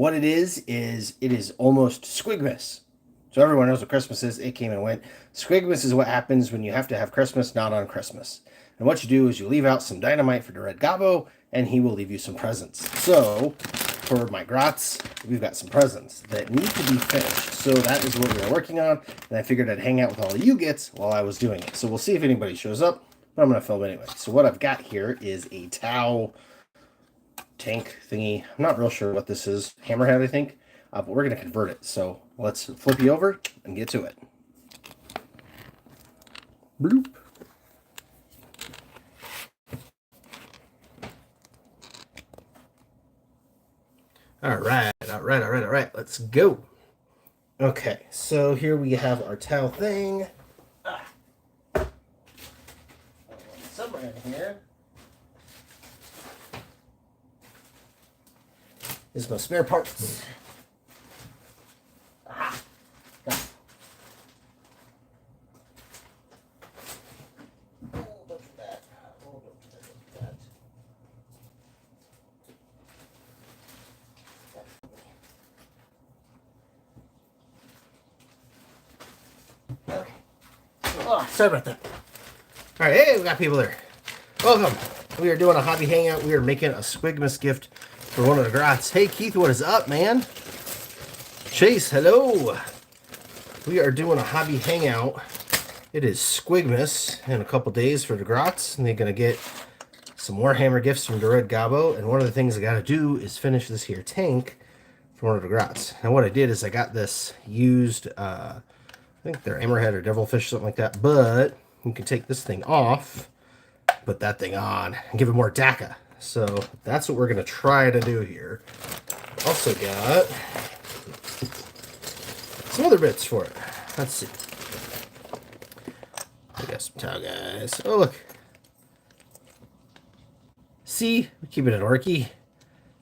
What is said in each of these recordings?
what it is it is almost Squigmas. So everyone knows what Christmas is. It came and went. Squigmas is what happens when you have to have Christmas not on Christmas. And what you do is you leave out some dynamite for the Red Gobbo, and he will leave you some presents. So for my grots, we've got some presents that need to be finished. So that is what we are working on, and I figured I'd hang out with all of you gits while I was doing it. So we'll see if anybody shows up, but I'm going to film anyway. So what I've got here is a Tau tank thingy. I'm not real sure what this is. Hammerhead, I think. But we're going to convert it. So let's flip you over and get to it. Bloop. All right. Let's go. Okay, so here we have our Tau thing. Somewhere in here is my spare parts. Aha. Got it. Oh, don't do that. Oh, don't do that. Okay. Oh, sorry about that. All right, hey, we got people there. Welcome. We are doing a hobby hangout. We are making a Squigmas gift for one of the grots. Hey, Keith, what is up, man? Chase, hello. We are doing a hobby hangout. It is Squigmas in a couple days for the grots, and they're going to get some Warhammer gifts from the Red Gobbo. And one of the things I got to do is finish this here tank for one of the grots. Now, what I did is I got this used, I think they're Hammerhead or Devilfish, something like that. But you can take this thing off, put that thing on, and give it more DACA. So that's what we're going to try to do here. Also got some other bits for it. Let's see. We got some Tau guys. Oh, look. See? We're keeping it orky.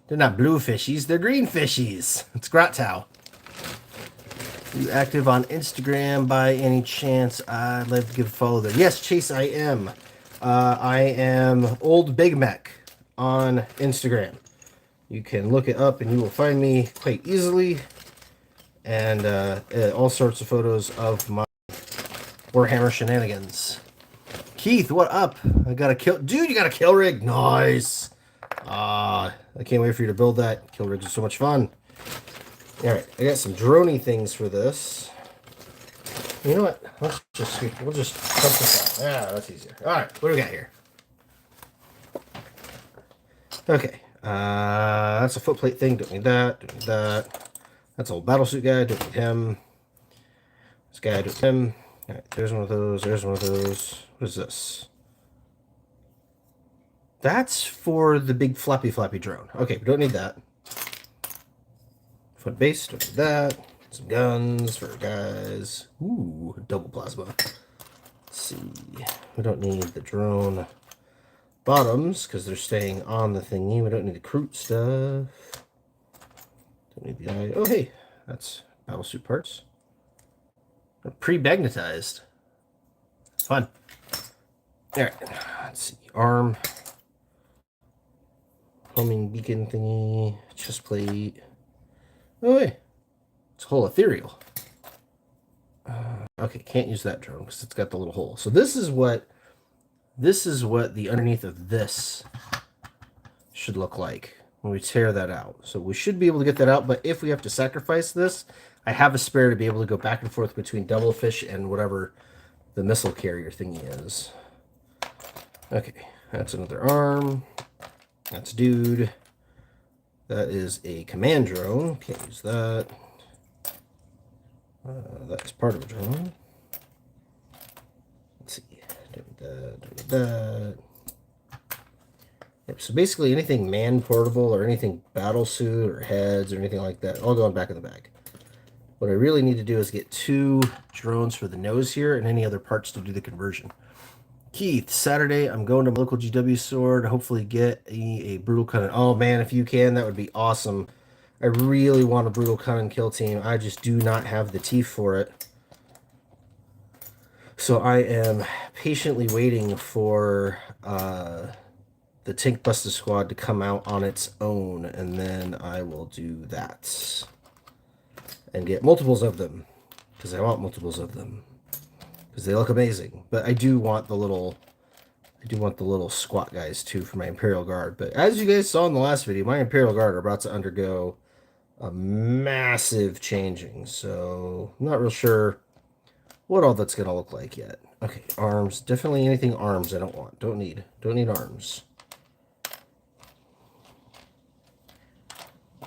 They're not blue fishies. They're green fishies. It's Grot Tau. You active on Instagram by any chance? I'd like to give a follow there. Yes, Chase, I am. I am Old Big Mac on Instagram. You can look it up and you will find me quite easily. And all sorts of photos of my Warhammer shenanigans. Keith, what up? I got a kill. Dude, you got a kill rig. Nice. I can't wait for you to build that. Kill rigs are so much fun. Alright, I got some droney things for this. You know what? We'll just dump this out. Yeah, that's easier. Alright, what do we got here? Okay. That's a footplate thing. Don't need that. Don't need that. That's old battlesuit guy. Don't need him. This guy, don't need him. Alright, there's one of those. There's one of those. What is this? That's for the big floppy drone. Okay, we don't need that. Foot base, don't need that. Some guns for guys. Ooh, double plasma. Let's see. We don't need the drone bottoms because they're staying on the thingy. We don't need the Kroot stuff. Don't need the eye. Oh, hey, that's battlesuit parts. Pre-magnetized. Fun. All right, let's see. Arm. Homing beacon thingy. Chest plate. Oh, wait. It's a whole ethereal. Okay, can't use that drone because it's got the little hole. So this is what the underneath of this should look like when we tear that out. So we should be able to get that out, but if we have to sacrifice this, I have a spare to be able to go back and forth between Devilfish and whatever the missile carrier thingy is. Okay, that's another arm. That's dude. That is a command drone. Can't use that. That's part of a drone. Let's see. Don't need that. Yep, so basically anything man-portable or anything battlesuit or heads or anything like that, all going back in the bag. What I really need to do is get 2 drones for the nose here and any other parts to do the conversion. Keith, Saturday, I'm going to my local GW store to hopefully get a brutal cunning. Oh man, if you can, that would be awesome. I really want a brutal cunning kill team. I just do not have the teeth for it. So I am patiently waiting for the Tank Buster Squad to come out on its own, and then I will do that. And get multiples of them, because I want multiples of them. Because they look amazing. But I do want the little squat guys too for my Imperial Guard. But as you guys saw in the last video, my Imperial Guard are about to undergo a massive changing. So I'm not real sure what all that's gonna look like yet. Okay, arms. Definitely anything arms I don't want. Don't need arms.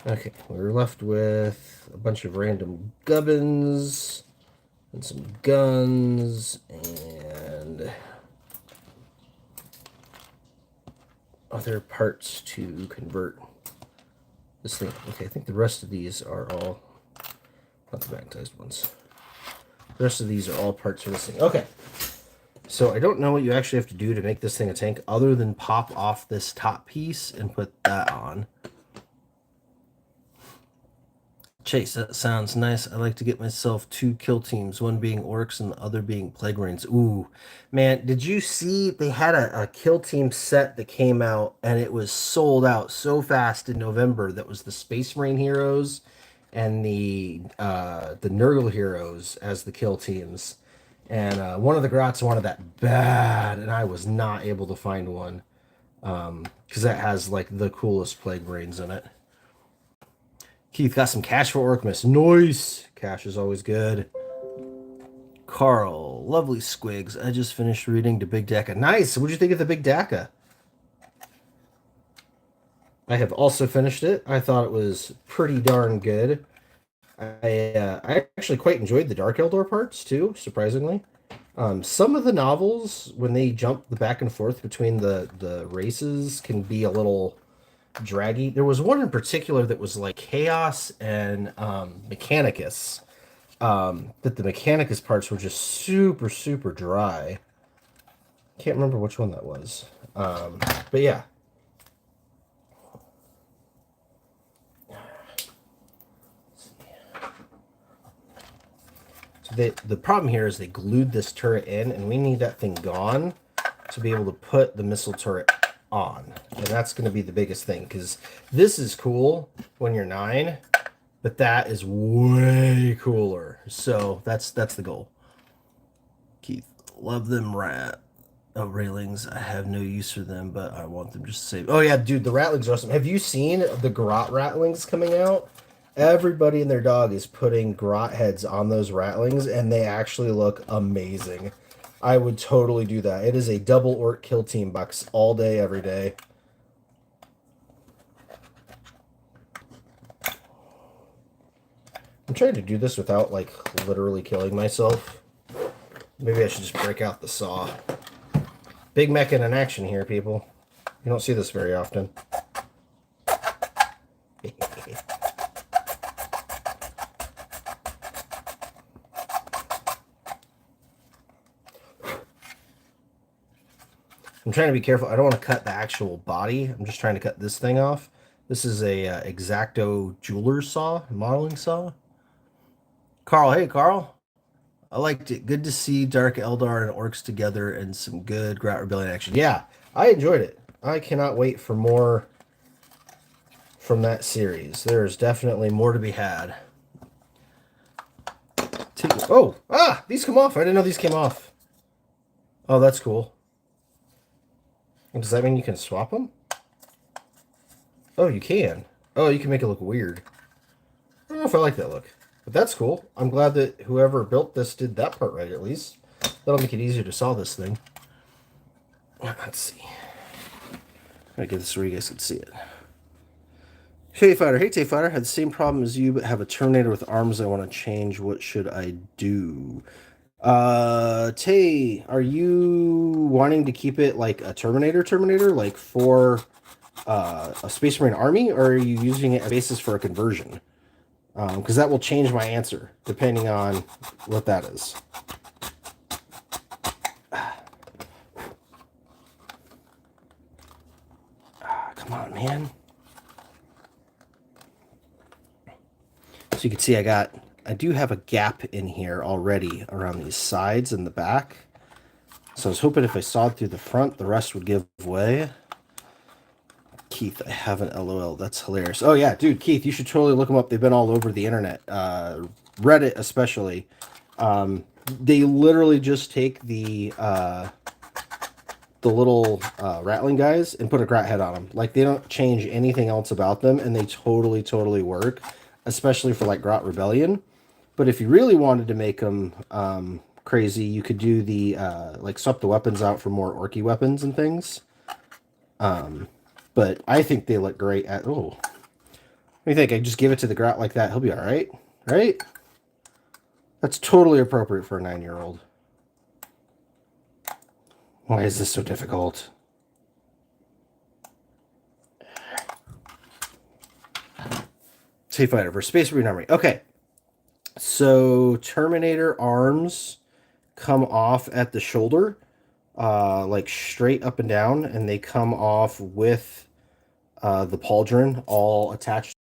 Okay, we're left with a bunch of random gubbins and some guns and other parts to convert this thing. Okay, I think the rest of these are all, not the magnetized ones. The rest of these are all parts for this thing. Okay, so I don't know what you actually have to do to make this thing a tank other than pop off this top piece and put that on. Chase, that sounds nice. I like to get myself 2 kill teams, one being orcs and the other being plague marines. Ooh, man, did you see they had a kill team set that came out and it was sold out so fast in November? That was the Space Marine heroes and the Nurgle heroes as the kill teams. And one of the Grots wanted that bad, and I was not able to find one because that has like the coolest plague marines in it. Keith got some cash for Orkmas. Nice! Cash is always good. Carl, lovely squigs. I just finished reading the Big Daka. Nice! What'd you think of the Big Daka? I have also finished it. I thought it was pretty darn good. I actually quite enjoyed the Dark Eldar parts too, surprisingly. Some of the novels, when they jump the back and forth between the races, can be a little draggy. There was one in particular that was like Chaos and Mechanicus. That the Mechanicus parts were just super, super dry. Can't remember which one that was. But yeah. So the problem here is they glued this turret in, and we need that thing gone to be able to put the missile turret on. And that's going to be the biggest thing, because this is cool when you're 9, but that is way cooler. So that's the goal. Keith, love them railings. I have no use for them, but I want them just to save. Oh yeah, dude, the ratlings are awesome. Have you seen the grot ratlings coming out? Everybody and their dog is putting grot heads on those ratlings, and they actually look amazing. I would totally do that. It is a double orc kill team box all day, every day. I'm trying to do this without, like, literally killing myself. Maybe I should just break out the saw. Big mechan in action here, people. You don't see this very often. I'm trying to be careful. I don't want to cut the actual body. I'm just trying to cut this thing off. This is a X-Acto jeweler's saw, modeling saw. Carl, hey Carl. I liked it. Good to see Dark Eldar and Orcs together and some good Grot Rebellion action. Yeah, I enjoyed it. I cannot wait for more from that series. There's definitely more to be had. Oh, these come off. I didn't know these came off. Oh, that's cool. Does that mean you can swap them? Oh, you can. Oh, you can make it look weird. I don't know if I like that look, but that's cool. I'm glad that whoever built this did that part right, at least. That'll make it easier to saw this thing. Let's see. I get this where you guys can see it. Hey Fighter, had the same problem as you, but have a Terminator with arms I want to change. What should I do? Tay, are you wanting to keep it like a Terminator, like for a Space Marine army, or are you using it as a basis for a conversion? Because that will change my answer depending on what that is. Come on, man. So you can see I do have a gap in here already around these sides and the back. So I was hoping if I sawed through the front, the rest would give way. Keith, I haven't LOL. That's hilarious. Oh yeah, dude, Keith, you should totally look them up. They've been all over the internet, Reddit especially. They literally just take the little rattling guys and put a grat head on them. Like, they don't change anything else about them, and they totally work, especially for like Grot Rebellion. But if you really wanted to make them crazy, you could do the like swap the weapons out for more orky weapons and things. But I think they look great at... Oh, what do you think? I just give it to the Grat like that. He'll be all right, right? That's totally appropriate for a 9-year-old. Why is this so difficult? Safe fighter for Space Marine Army. Okay. So Terminator arms come off at the shoulder, like straight up and down, and they come off with the pauldron all attached.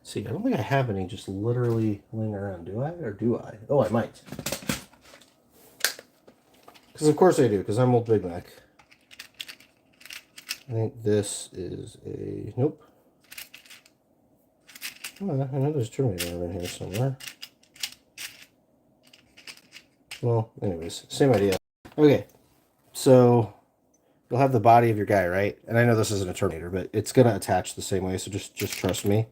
See, I don't think I have any just literally laying around. Do I? Or do I? Oh, I might. Because of course I do, because I'm old Big Mac. I think this is a... Nope. Oh, I know there's a Terminator in here somewhere. Well, anyways, same idea. Okay, so you'll have the body of your guy, right? And I know this isn't a Terminator, but it's going to attach the same way, so just trust me.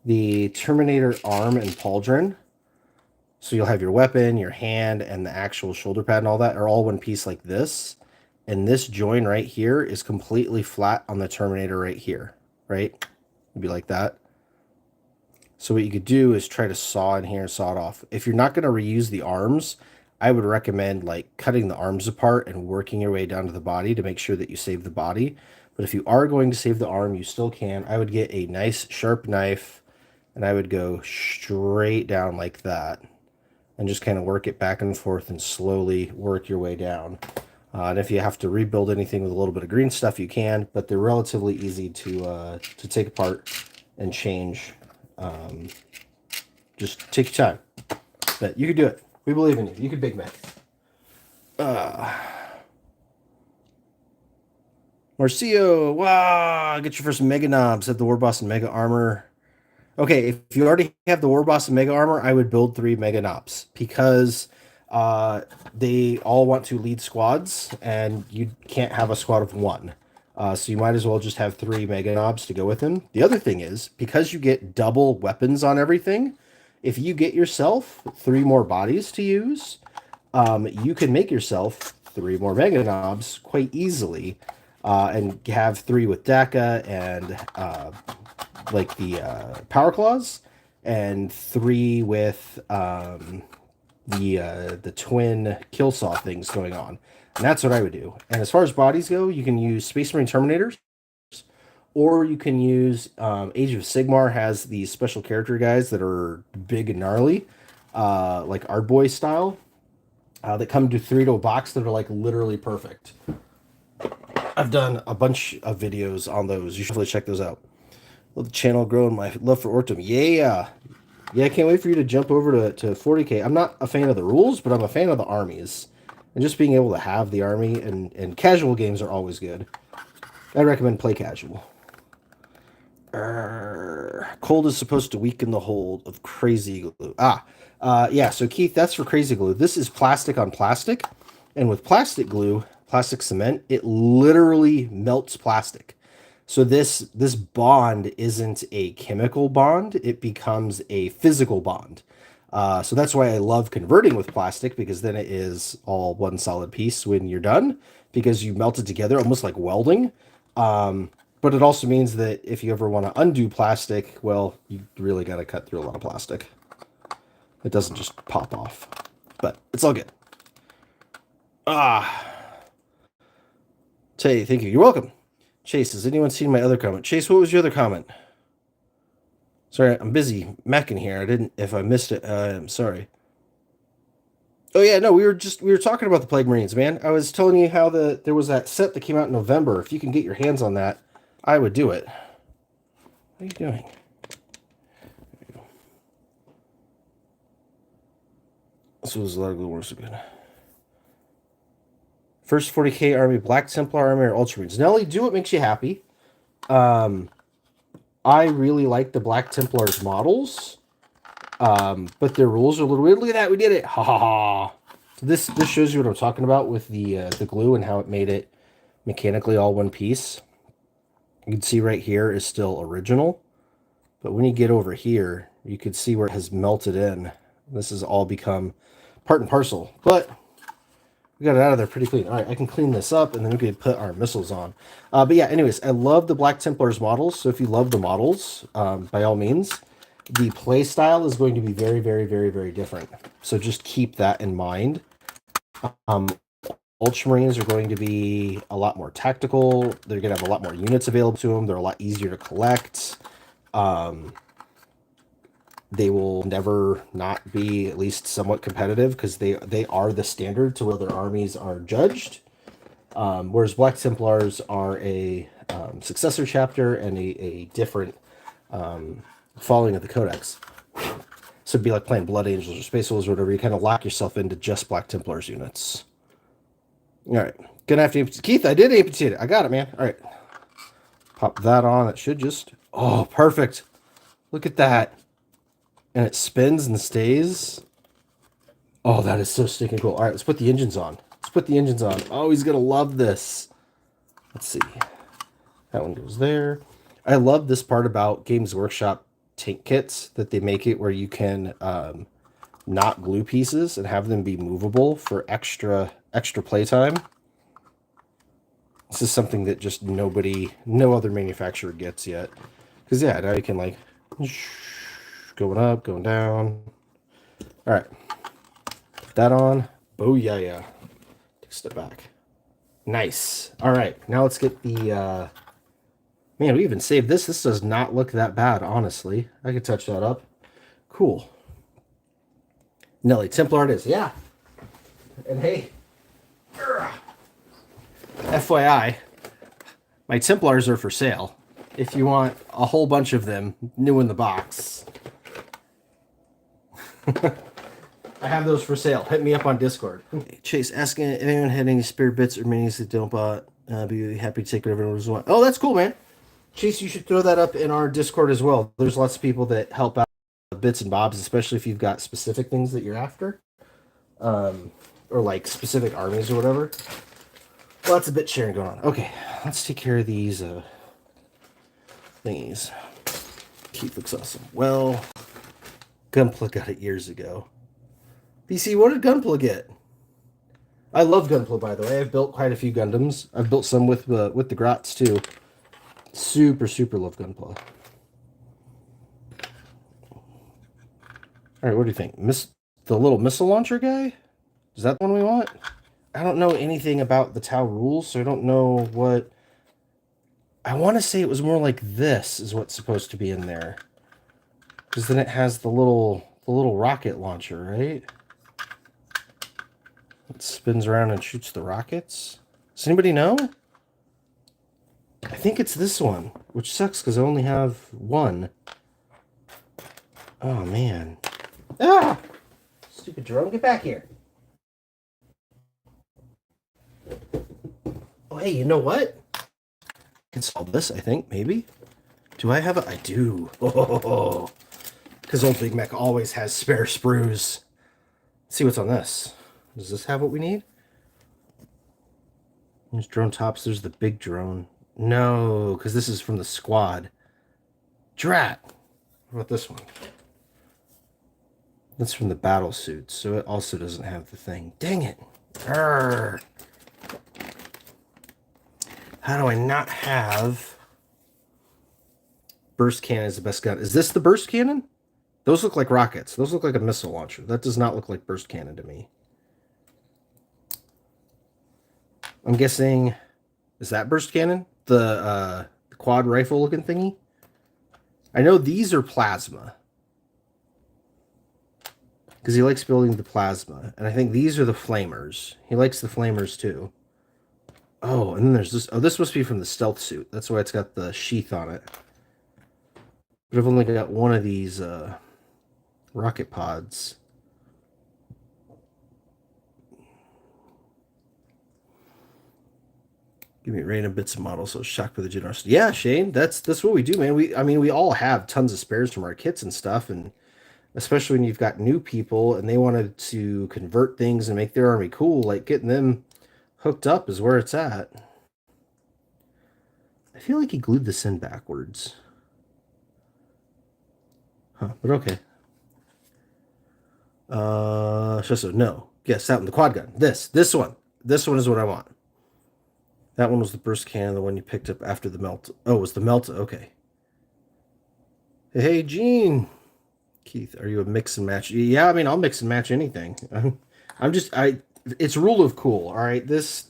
The Terminator arm and pauldron, so you'll have your weapon, your hand, and the actual shoulder pad and all that are all one piece like this. And this join right here is completely flat on the Terminator right here, right? It'd be like that. So what you could do is try to saw in here and saw it off. If you're not going to reuse the arms, I would recommend like cutting the arms apart and working your way down to the body to make sure that you save the body. But if you are going to save the arm, you still can. I would get a nice sharp knife and I would go straight down like that and just kind of work it back and forth and slowly work your way down. And if you have to rebuild anything with a little bit of green stuff, you can, but they're relatively easy to take apart and change. Just take your time. But you can do it. We believe in you. You can Big Mac. Marcio, wow, get your first Mega Knobs at the War Boss and Mega Armor. Okay, if you already have the War Boss and Mega Armor, I would build 3 Mega Knobs because they all want to lead squads, and you can't have a squad of 1. So you might as well just have 3 Mega Knobs to go with them. The other thing is, because you get double weapons on everything, if you get yourself 3 more bodies to use, you can make yourself 3 more Mega Knobs quite easily, and have 3 with DACA and like the Power Claws, and 3 with the twin kill saw things going on. And that's what I would do. And as far as bodies go, you can use Space Marine Terminators, or you can use Age of Sigmar has these special character guys that are big and gnarly, like Ardboy style, that come to 3 to a box that are like literally perfect. I've done a bunch of videos on those. You should really check those out. Let the channel grow and my love for Ortum. Yeah. Yeah, I can't wait for you to jump over to 40K. I'm not a fan of the rules, but I'm a fan of the armies. And just being able to have the army, and casual games are always good. I recommend play casual. Cold is supposed to weaken the hold of crazy glue. Yeah, so Keith, that's for crazy glue. This is plastic on plastic. And with plastic glue, plastic cement, it literally melts plastic. So this bond isn't a chemical bond, it becomes a physical bond. So that's why I love converting with plastic, because then it is all one solid piece when you're done, because you melt it together almost like welding. But it also means that if you ever want to undo plastic, well, you really got to cut through a lot of plastic. It doesn't just pop off, but it's all good. Tay, thank you. You're welcome. Chase, has anyone seen my other comment? Chase, what was your other comment? Sorry, I'm busy macking here. If I missed it, I'm sorry. Oh yeah, no, we were talking about the Plague Marines, man. I was telling you how there was that set that came out in November. If you can get your hands on that, I would do it. What are you doing? There you go. This was a lot of good work, so good. First 40k army, Black Templar army, or Ultramarines. Nelly, do what makes you happy. I really like the Black Templars models, but their rules are a little weird. Look at that, we did it! Ha ha ha! So this shows you what I'm talking about with the glue and how it made it mechanically all one piece. You can see right here is still original, but when you get over here, you can see where it has melted in. This has all become part and parcel, but we got it out of there pretty clean. All right, I can clean this up, and then we can put our missiles on. But yeah, anyways, I love the Black Templars models, so if you love the models, by all means, the play style is going to be very, very, very, very different. So just keep that in mind. Ultramarines are going to be a lot more tactical. They're going to have a lot more units available to them. They're a lot easier to collect. They will never not be at least somewhat competitive because they are the standard to where their armies are judged. Whereas Black Templars are a successor chapter and a different following of the Codex. So it'd be like playing Blood Angels or Space Wolves or whatever. You kind of lock yourself into just Black Templars units. All right. Gonna have to amputate. Keith, I did amputate it. I got it, man. All right. Pop that on. It should just... Oh, perfect. Look at that. And it spins and stays. Oh, that is so stinking cool. All right, let's put the engines on. Let's put the engines on. Oh, he's going to love this. Let's see. That one goes there. I love this part about Games Workshop tank kits, that they make it where you can not glue pieces and have them be movable for extra playtime. This is something that just no other manufacturer gets yet. Because, yeah, now you can, like, going up, going down. All right. Put that on. Oh, yeah. Take a step back. Nice. All right. Now let's get the... Man, we even saved this. This does not look that bad, honestly. I could touch that up. Cool. Nelly, Templar it is. Yeah. And hey... FYI, my Templars are for sale. If you want a whole bunch of them, new in the box. I have those for sale. Hit me up on Discord. Chase, asking if anyone had any spare bits or minis that don't bought. Be happy to take whatever was want. Oh, that's cool, man. Chase, you should throw that up in our Discord as well. There's lots of people that help out with bits and bobs, especially if you've got specific things that you're after. Or like specific armies or whatever. Lots of bit sharing going on. Okay, let's take care of these thingies. Keith looks awesome. Well, Gunpla got it years ago. BC, what did Gunpla get? I love Gunpla, by the way. I've built quite a few Gundams. I've built some with the Grots too. Super, super love Gunpla. All right, what do you think? The little missile launcher guy? Is that the one we want? I don't know anything about the Tau rules, so I don't know what... I want to say it was more like this is what's supposed to be in there. Because then it has the little rocket launcher, right? It spins around and shoots the rockets. Does anybody know? I think it's this one, which sucks because I only have one. Oh, man. Ah! Stupid drone, get back here. Oh, hey, you know what? I can solve this, I think, maybe. Do I have a... I do. Oh, because old Big Mac always has spare sprues. Let's see what's on this. Does this have what we need? There's drone tops. There's the big drone. No, because this is from the squad. Drat. What about this one? That's from the battle suit, so it also doesn't have the thing. Dang it. Arrgh. How do I not have... Burst cannon is the best gun. Is this the burst cannon? Those look like rockets. Those look like a missile launcher. That does not look like burst cannon to me. I'm guessing... Is that burst cannon? The quad rifle looking thingy? I know these are plasma. Because he likes building the plasma. And I think these are the flamers. He likes the flamers too. Oh, and then there's this. Oh, this must be from the stealth suit. That's why it's got the sheath on it. But I've only got one of these rocket pods. Give me random bits of models. So shocked with the generosity. Yeah, Shane, that's what we do, man. We all have tons of spares from our kits and stuff, and especially when you've got new people and they wanted to convert things and make their army cool, like getting them hooked up is where it's at. I feel like he glued this in backwards. Huh, but okay. So no. Yes, that one, the quad gun. This one. This one is what I want. That one was the burst cannon, the one you picked up after the melt. Oh, it was the melt. Okay. Hey, Gene. Keith, are you a mix and match? Yeah, I mean, I'll mix and match anything. It's rule of cool. All right, this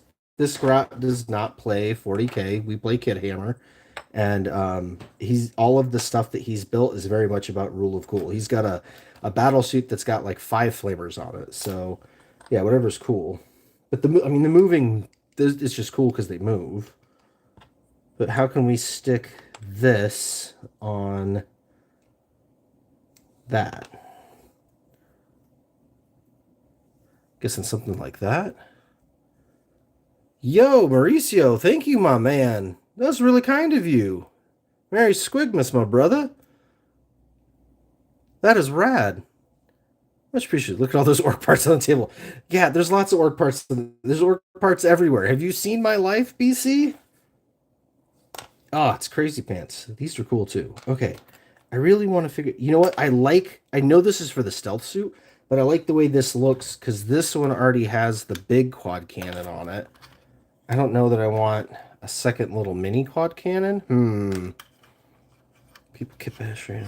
Grot does not play 40K. We play Kid Hammer, and he's all of the stuff that he's built is very much about rule of cool. He's got a battle suit that's got like 5 flamers on it. So yeah, whatever's cool. But the moving it's just cool because they move. But how can we stick this on that? Guessing something like that. Yo, Mauricio, thank you, my man. That's really kind of you. Merry Squigmas, my brother. That is rad. Much appreciated. Look at all those orc parts on the table. Yeah, there's lots of orc parts. There's orc parts everywhere. Have you seen my life, BC? Oh, it's crazy pants. These are cool too. Okay. I really want to figure... You know what? I know this is for the stealth suit, but I like the way this looks because this one already has the big quad cannon on it. I don't know that I want a second little mini quad cannon. People keep history.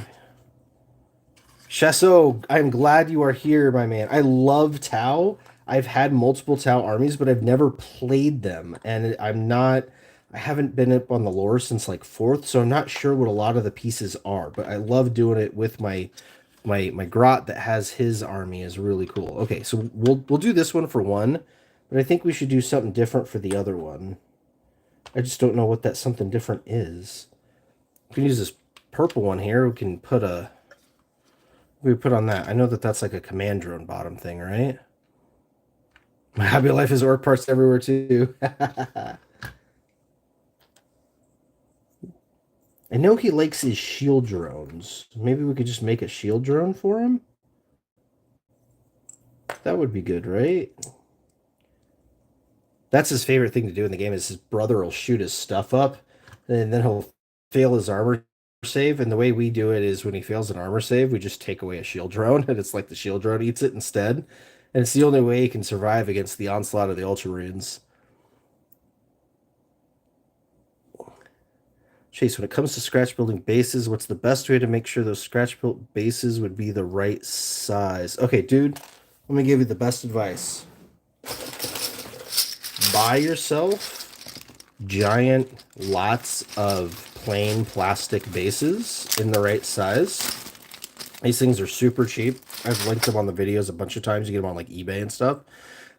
Chesso, I'm glad you are here, my man. I love Tau. I've had multiple Tau armies, but I've never played them. And I haven't been up on the lore since like 4th, so I'm not sure what a lot of the pieces are. But I love doing it with my Grot that has his army is really cool. Okay, so we'll do this one for one, but I think we should do something different for the other one. I just don't know what that something different is. We can use this purple one here. We can put on that. I know that that's like a command drone bottom thing, right? My hobby life is orc parts everywhere too. I know he likes his shield drones. Maybe we could just make a shield drone for him? That would be good, right? That's his favorite thing to do in the game is his brother will shoot his stuff up, and then he'll fail his armor save. And the way we do it is when he fails an armor save, we just take away a shield drone, and it's like the shield drone eats it instead. And it's the only way he can survive against the onslaught of the Ultra Runes. Chase, when it comes to scratch building bases, what's the best way to make sure those scratch built bases would be the right size? Okay, dude, let me give you the best advice. Buy yourself giant lots of plain plastic bases in the right size. These things are super cheap. I've linked them on the videos a bunch of times. You get them on like eBay and stuff.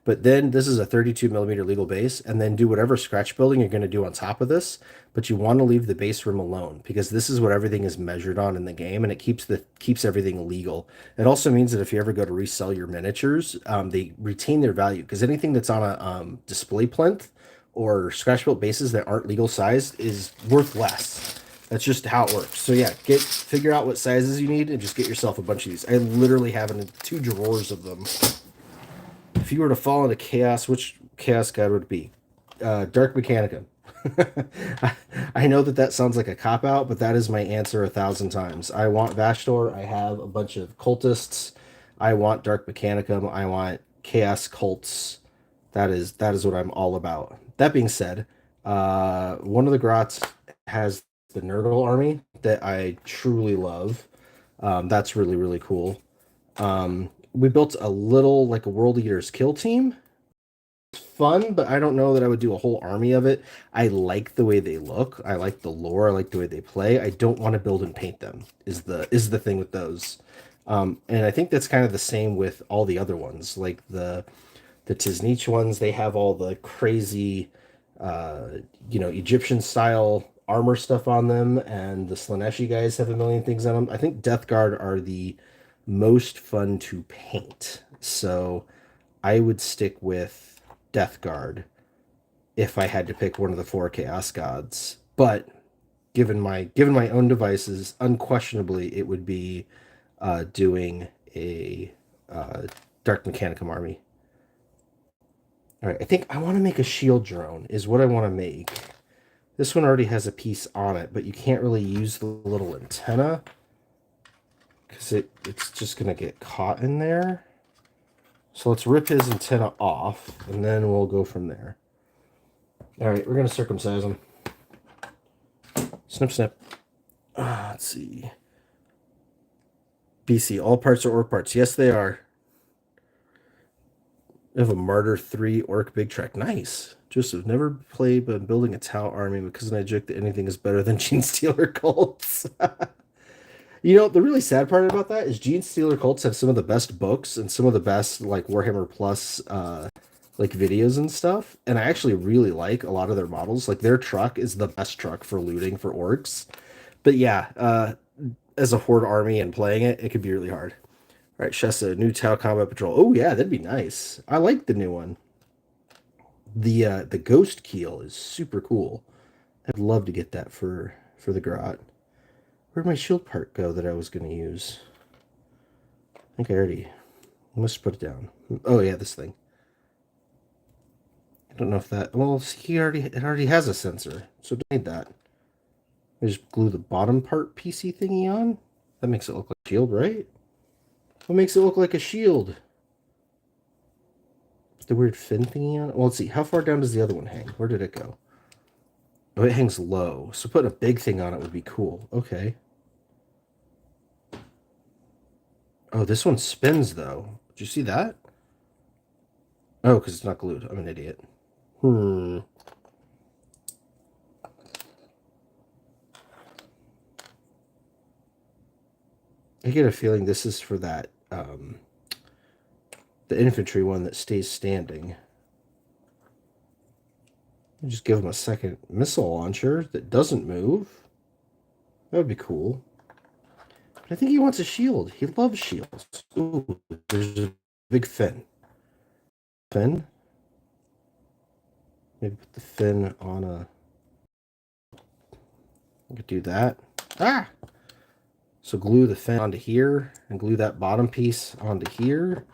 But then this is a 32 millimeter legal base, and then do whatever scratch building you're going to do on top of this. But you want to leave the base room alone because this is what everything is measured on in the game, and it keeps everything legal. It also means that if you ever go to resell your miniatures, they retain their value because anything that's on a display plinth or scratch built bases that aren't legal sized is worth less. That's just how it works. So yeah, figure out what sizes you need and just get yourself a bunch of these. I literally have 2 drawers of them. If you were to fall into chaos, which chaos god would it be? Dark Mechanica. I know that sounds like a cop-out, but that is my answer 1,000 times. I want Vashtor. I have a bunch of cultists. I want Dark Mechanicum. I want chaos cults. That is what I'm all about. That being said, one of the Grots has the Nurgle army that I truly love. That's really, really cool. We built a little, like a World Eaters kill team. It's fun, but I don't know that I would do a whole army of it. I like the way they look. I like the lore. I like the way they play. I don't want to build and paint them, is the thing with those. And I think that's kind of the same with all the other ones. Like the Tiznich ones, they have all the crazy, Egyptian style armor stuff on them, and the Slaneshi guys have a million things on them. I think Death Guard are the most fun to paint, so I would stick with Death Guard. if I had to pick one of the 4 Chaos Gods. But given my own devices, unquestionably it would be doing a Dark Mechanicum army. All right, I think I want to make a shield drone is what I want to make. This one already has a piece on it, but you can't really use the little antenna because it's just going to get caught in there. So let's rip his antenna off, and then we'll go from there. All right, we're going to circumcise him. Snip, snip. Let's see. BC, all parts are orc parts. Yes, they are. I have a Martyr 3 Orc Big Track. Nice. Joseph, never played but building a Tau army because I joke that anything is better than Gene Stealer cults. You know, the really sad part about that is Gene Stealer cults have some of the best books and some of the best, like, Warhammer Plus, like, videos and stuff. And I actually really like a lot of their models. Like, their truck is the best truck for looting for orcs. But yeah, as a horde army and playing it, it could be really hard. All right, Shessa, new Tau Combat Patrol. Oh yeah, that'd be nice. I like the new one. The Ghost Keel is super cool. I'd love to get that for the Grot. Where'd my shield part go that I was going to use? I think I must put it down. Oh yeah, this thing. I don't know if that. Well, it already has a sensor, so don't need that. I just glue the bottom part PC thingy on. That makes it look like a shield, right? What makes it look like a shield? The weird fin thingy on it? Well, let's see. How far down does the other one hang? Where did it go? Oh, it hangs low. So putting a big thing on it would be cool. Okay. Oh, this one spins, though. Did you see that? Oh, because it's not glued. I'm an idiot. I get a feeling this is for that, the infantry one that stays standing. Just give him a second missile launcher that doesn't move. That would be cool. But I think he wants a shield. He loves shields. Ooh, there's a big fin. Fin? Maybe put the fin on a... I could do that. Ah! So glue the fin onto here and glue that bottom piece onto here.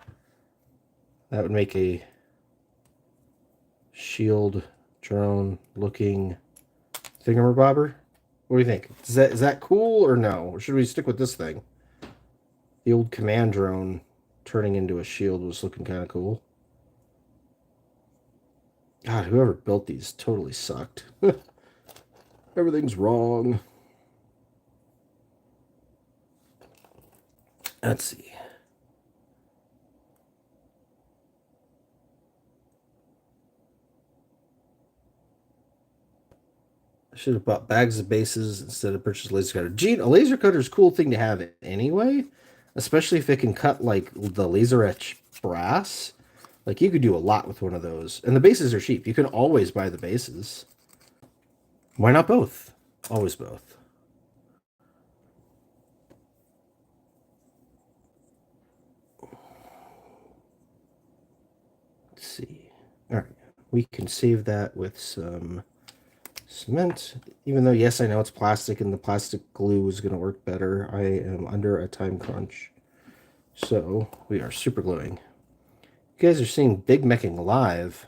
That would make a shield drone looking thingamabobber. What do you think? Is that cool or no? Or should we stick with this thing? The old command drone turning into a shield was looking kind of cool. God, whoever built these totally sucked. Everything's wrong. Let's see. I should have bought bags of bases instead of purchased laser cutter. Gene, a laser cutter is a cool thing to have anyway, especially if it can cut like the laser etch brass. Like you could do a lot with one of those. And the bases are cheap. You can always buy the bases. Why not both? Always both. Let's see. All right. We can save that with some cement. Even though, yes, I know it's plastic and the plastic glue is going to work better. I am under a time crunch. So we are super gluing. You guys are seeing Big Meching live.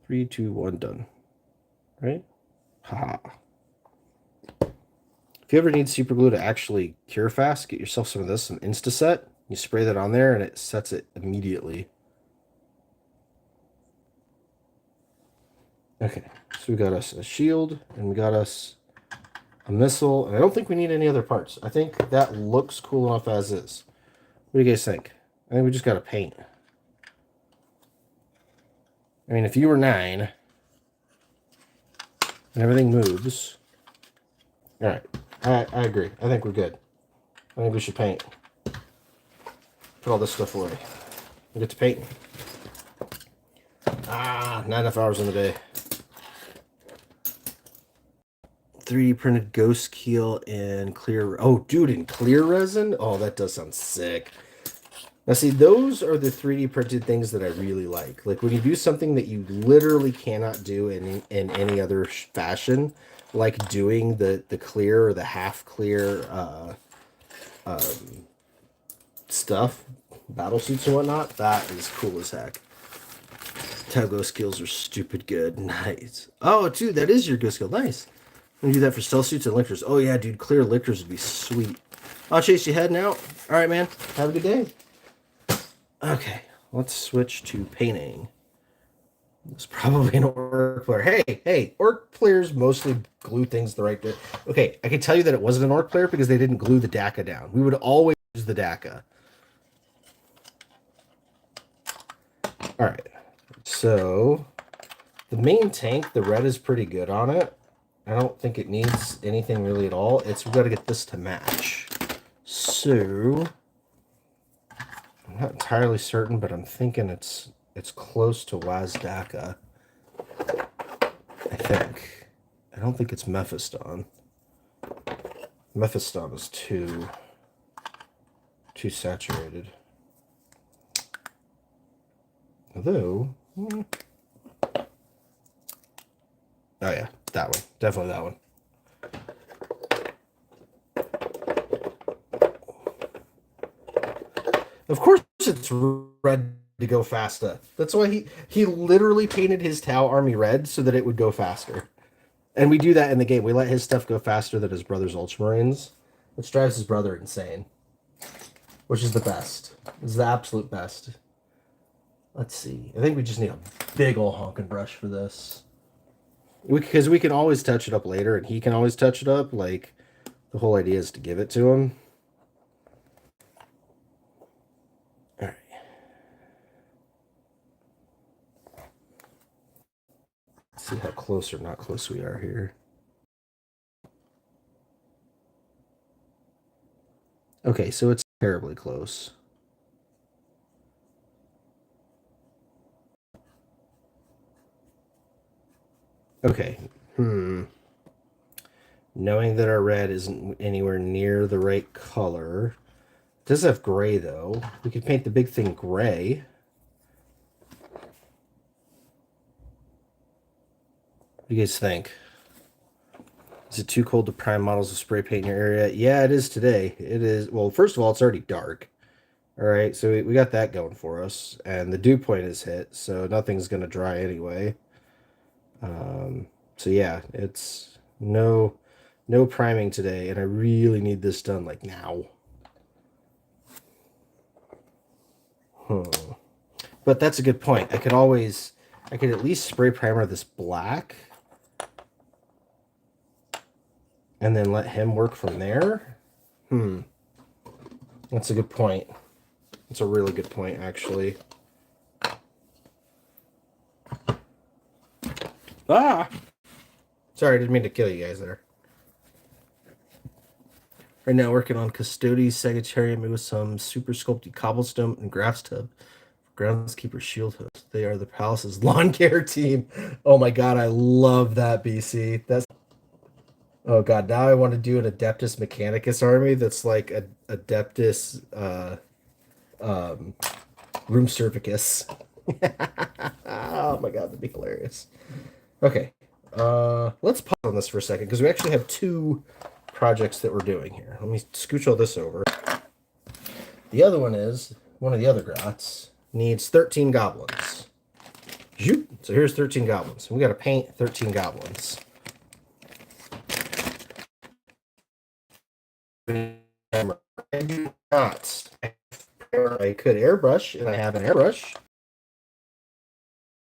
3, 2, 1, done. Right? Haha. If you ever need super glue to actually cure fast, get yourself some of this, some Instaset. You spray that on there and it sets it immediately. Okay, so we got us a shield and we got us a missile. And I don't think we need any other parts. I think that looks cool enough as is. What do you guys think? I think we just got to paint. I mean, if you were 9 and everything moves. All right, I agree. I think we're good. I think we should paint. Put all this stuff away. We get to paint. Not enough hours in the day. 3D printed ghost keel and clear. Oh, dude, in clear resin? Oh, that does sound sick. Now, see, those are the 3D printed things that I really like. Like when you do something that you literally cannot do in any other fashion, like doing the clear or the half clear stuff, battle suits and whatnot. That is cool as heck. Taugo skills are stupid good. Nice. Oh, dude, that is your good skill. Nice. We do that for stealth suits and lictors. Oh yeah, dude, clear lictors would be sweet. I'll chase you heading out. All right, man. Have a good day. Okay, let's switch to painting. It's probably an orc player. Hey, orc players mostly glue things the right way. Okay, I can tell you that it wasn't an orc player because they didn't glue the DACA down. We would always use the DACA. All right, so the main tank, the red is pretty good on it. I don't think it needs anything really at all. We've got to get this to match. So I'm not entirely certain, but I'm thinking it's close to Wazdaka. I think. I don't think it's Mephiston. Mephiston is too saturated. Although, oh yeah, that one. Definitely that one. Of course it's red to go faster. That's why he literally painted his Tau army red so that it would go faster. And we do that in the game. We let his stuff go faster than his brother's Ultramarines, which drives his brother insane. Which is the best. It's the absolute best. Let's see. I think we just need a big ol' honking brush for this. Because we can always touch it up later, and he can always touch it up. Like, the whole idea is to give it to him. All right. Let's see how close or not close we are here. Okay, so it's terribly close. Okay. Knowing that our red isn't anywhere near the right color. It does have gray, though. We could paint the big thing gray. What do you guys think? Is it too cold to prime models of spray paint in your area? Yeah, it is today. It is. Well, first of all, it's already dark. All right, so we got that going for us. And the dew point is hit, so nothing's going to dry anyway. So yeah, it's no priming today, and I really need this done like now. But that's a good point. I could at least spray primer this black and then let him work from there. That's a good point. That's a really good point, actually. Ah! Sorry, I didn't mean to kill you guys there. Right now, working on Custodes Sagittarium with some super sculpted cobblestone and grass tub. Groundskeeper shield host. They are the palace's lawn care team. Oh my god, I love that, BC. That's oh god, now I want to do an Adeptus Mechanicus army that's like a Adeptus Room Servicus. Oh my god, that'd be hilarious. Okay. Let's pause on this for a second because we actually have two projects that we're doing here. Let me scooch all this over. The other one is one of the other grots needs 13 goblins. So here's 13 goblins. We got to paint 13 goblins. I do not. I could airbrush, and I have an airbrush.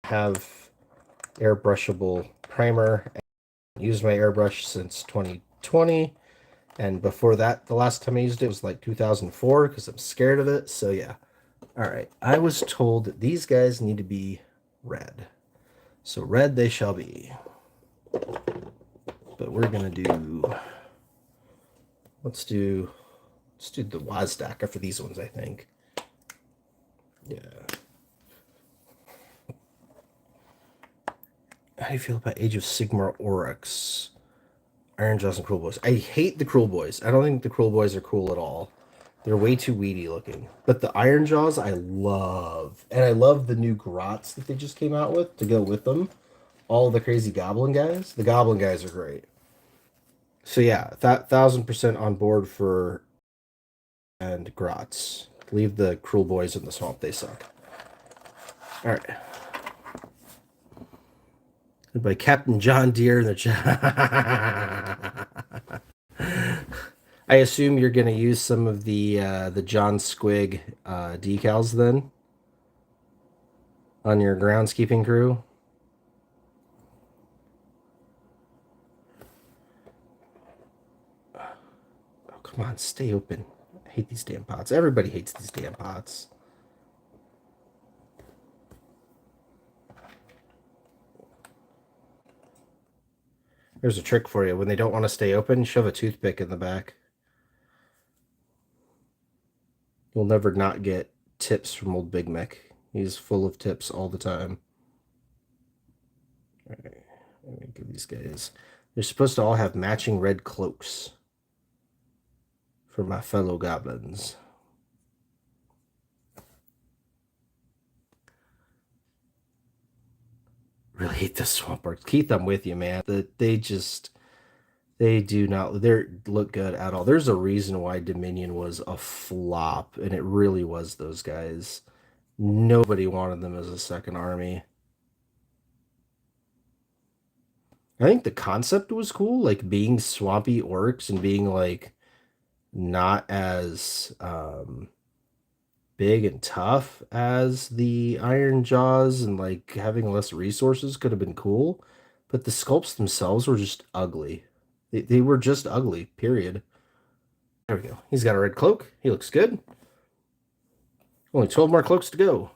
I have airbrushable primer. I used my airbrush since 2020. And before that, the last time I used it was like 2004 because I'm scared of it. So yeah. All right. I was told that these guys need to be red. So red they shall be. But we're going to do... Let's do the Wazdaka for these ones, I think. Yeah. How do you feel about Age of Sigmar Oryx? Iron Jaws and Cruel Boys. I hate the Cruel Boys. I don't think the Cruel Boys are cool at all. They're way too weedy looking. But the Iron Jaws I love. And I love the new grots that they just came out with to go with them. All the crazy goblin guys. The goblin guys are great. So yeah, that 1000% on board for and grots. Leave the cruel boys in the swamp. They suck. All right. By Captain John Deere in the chat. I assume you're going to use some of the John Squig decals then on your groundskeeping crew. Oh, come on, stay open. I hate these damn pots. Everybody hates these damn pots. There's a trick for you. When they don't want to stay open, shove a toothpick in the back. You'll never not get tips from old Big Mac. He's full of tips all the time. All right, let me give these guys. They're supposed to all have matching red cloaks for my fellow goblins. Really hate the swamp orcs. Keith, I'm with you, man. They do not look good at all. There's a reason why Dominion was a flop, and it really was those guys. Nobody wanted them as a second army. I think the concept was cool, like being swampy orcs and being like not as big and tough as the Iron Jaws, and like having less resources could have been cool. But the sculpts themselves were just ugly. They were just ugly, period. There we go. He's got a red cloak. He looks good. Only 12 more cloaks to go.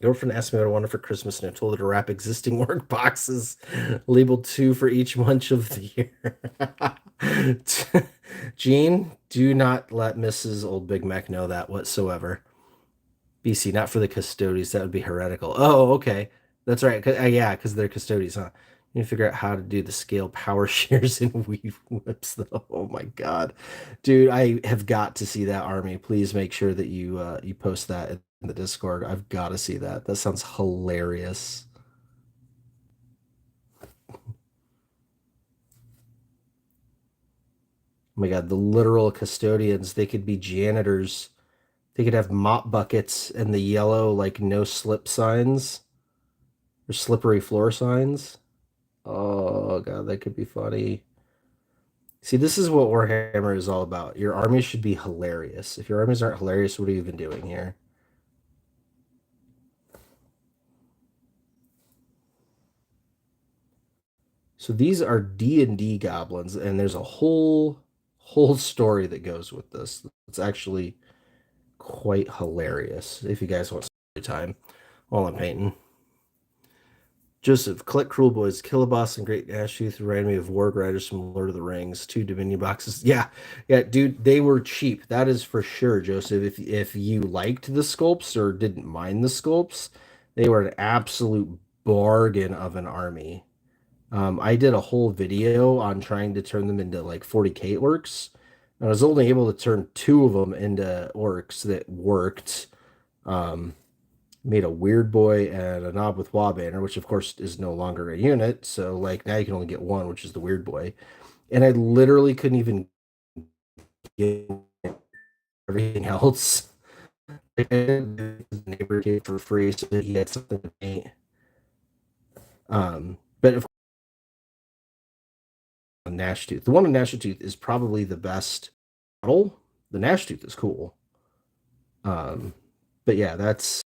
Girlfriend asked me what I wanted for Christmas, and I told her to wrap existing work boxes, labeled 2 for each month of the year. Jean, do not let Mrs. Old Big Mac know that whatsoever. BC, not for the custodies. That would be heretical. Oh, okay. That's right. Yeah, because they're custodies, huh? You need to figure out how to do the scale power shears and weave whips, though. Oh my god, dude, I have got to see that army. Please make sure that you post that in the Discord. I've got to see that. That sounds hilarious. Oh my god, the literal custodians. They could be janitors. They could have mop buckets and the yellow like no slip signs or slippery floor signs. Oh god, that could be funny. See, this is what Warhammer is all about. Your armies should be hilarious. If your armies aren't hilarious, what are you even doing here? So these are D&D goblins, and there's a whole story that goes with this. It's actually quite hilarious if you guys want story time while I'm painting. Joseph, collect Cruel Boys, Kill a Boss, and Great Ashtooth remind me of Warg Riders from Lord of the Rings. 2 Dominion boxes. Yeah, dude, they were cheap. That is for sure, Joseph. If you liked the sculpts or didn't mind the sculpts, they were an absolute bargain of an army. I did a whole video on trying to turn them into like 40k orcs. I was only able to turn 2 of them into orcs that worked. Made a weird boy and a knob with Wa banner, which of course is no longer a unit. So like now you can only get 1, which is the weird boy. And I literally couldn't even get everything else. The neighbor gave for free so that he had something to paint. But of course, Gnash Tooth. The one on Gnash Tooth is probably the best model. The Gnash Tooth is cool. But yeah, that's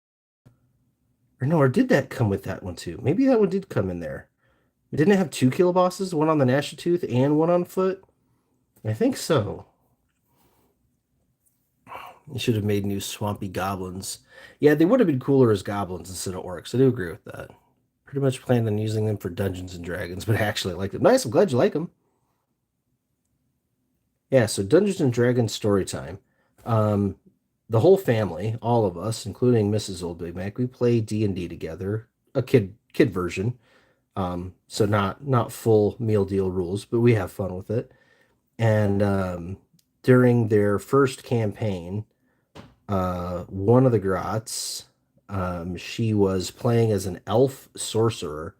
or no, or did that come with that one too? Maybe that one did come in there. Didn't it have 2 kill bosses? One on the Gnash Tooth and one on foot? I think so. You should have made new swampy goblins. Yeah, they would have been cooler as goblins instead of orcs. I do agree with that. Pretty much planned on using them for Dungeons and Dragons, but actually I like them. Nice, I'm glad you like them. Yeah, so Dungeons and Dragons story time. The whole family, all of us, including Mrs. Old Big Mac, we play D&D together, a kid version. So not full meal deal rules, but we have fun with it. And during their first campaign, one of the grots, she was playing as an elf sorcerer,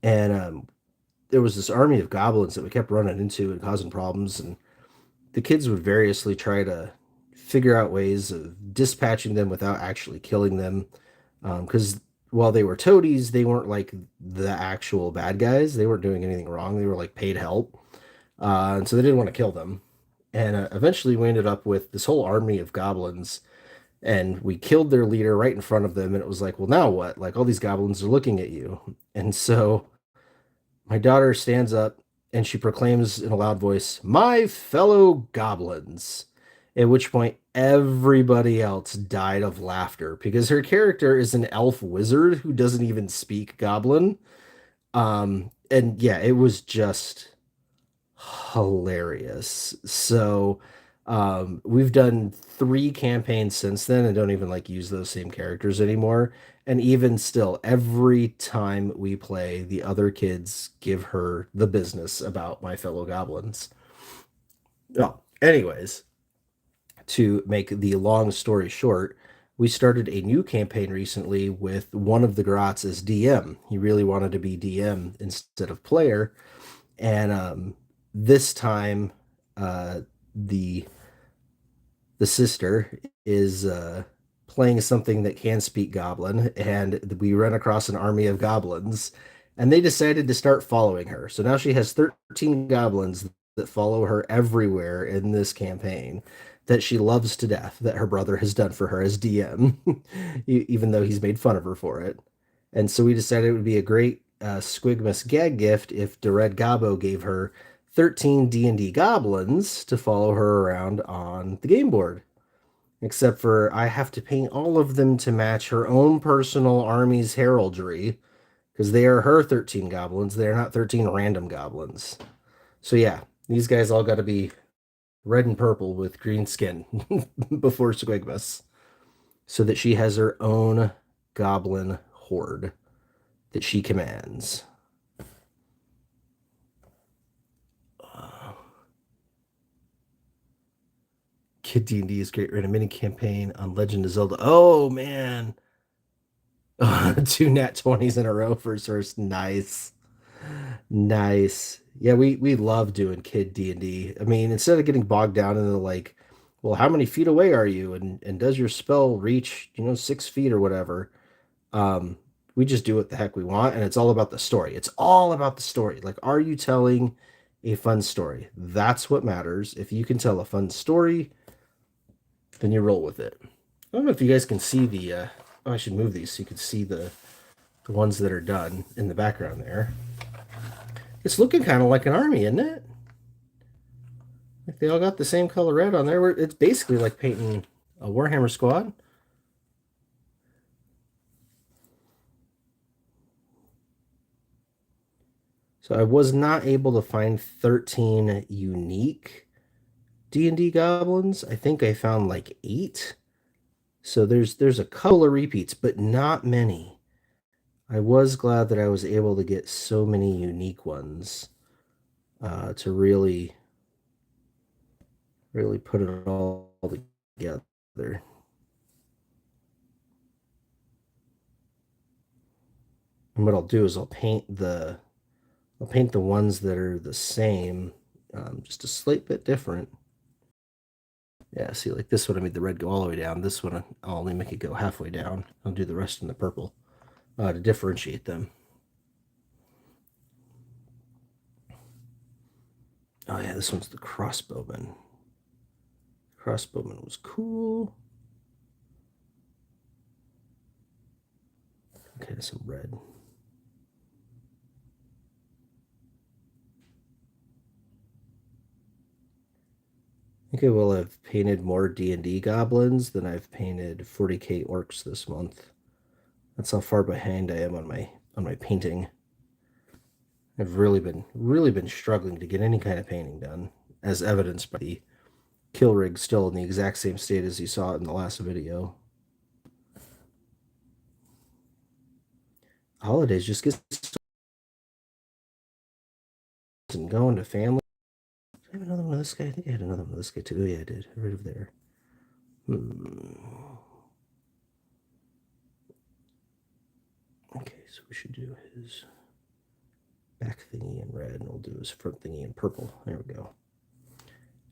and there was this army of goblins that we kept running into and causing problems, and the kids would variously try to figure out ways of dispatching them without actually killing them. Because while they were toadies, they weren't like the actual bad guys. They weren't doing anything wrong. They were like paid help. And so they didn't want to kill them. And eventually we ended up with this whole army of goblins, and we killed their leader right in front of them. And it was like, well, now what? Like, all these goblins are looking at you. And so my daughter stands up and she proclaims in a loud voice, "My fellow goblins." At which point, everybody else died of laughter because her character is an elf wizard who doesn't even speak goblin. And yeah, it was just hilarious. So, we've done 3 campaigns since then and don't even like use those same characters anymore. And even still, every time we play, the other kids give her the business about my fellow goblins. Well, anyways, to make the long story short, we started a new campaign recently with one of the Grots as DM. He really wanted to be DM instead of player. And this time, the the sister is playing something that can speak Goblin, and we run across an army of goblins, and they decided to start following her. So now she has 13 goblins that follow her everywhere in this campaign that she loves to death, that her brother has done for her as DM, even though he's made fun of her for it. And so we decided it would be a great Squigmas gag gift if the Red Gobbo gave her 13 D&D goblins to follow her around on the game board. Except for I have to paint all of them to match her own personal army's heraldry, because they are her 13 goblins. They are not 13 random goblins. So yeah, these guys all got to be red and purple with green skin before Squigmas, so that she has her own goblin horde that she commands. Kid D&D is great. Ran a mini campaign on Legend of Zelda. Oh man, 2 nat 20s in a row for source. Nice, nice. Yeah, we love doing kid D&D. I mean, instead of getting bogged down into like, well, how many feet away are you, and does your spell reach 6 feet or whatever? Um, we just do what the heck we want, and it's all about the story. It's all about the story. Like, are you telling a fun story? That's what matters. If you can tell a fun story, then you roll with it. I don't know if you guys can see the. Oh, I should move these so you can see the ones that are done in the background there. It's looking kind of like an army, isn't it? Like they all got the same color red on there. It's basically like painting a Warhammer squad. So I was not able to find 13 unique D&D goblins. I think I found like 8. So there's a couple of repeats, but not many. I was glad that I was able to get so many unique ones to really put it all together. And what I'll do is I'll paint the ones that are the same, just a slight bit different. Yeah, see, like this one, I made the red go all the way down. This one, I'll only make it go halfway down. I'll do the rest in the purple to differentiate them. Oh yeah, this one's the crossbowman. Crossbowman was cool. Okay, some red. Okay, well, I've painted more D&D goblins than I've painted 40k orcs this month. That's how far behind I am on my painting. I've really been struggling to get any kind of painting done, as evidenced by the kill rig still in the exact same state as you saw it in the last video. Holidays just get and going to family. I have another one of this guy? I think I had another one of this guy too. Oh, yeah, I did. Right over there. Okay, so we should do his back thingy in red, and we'll do his front thingy in purple. There we go.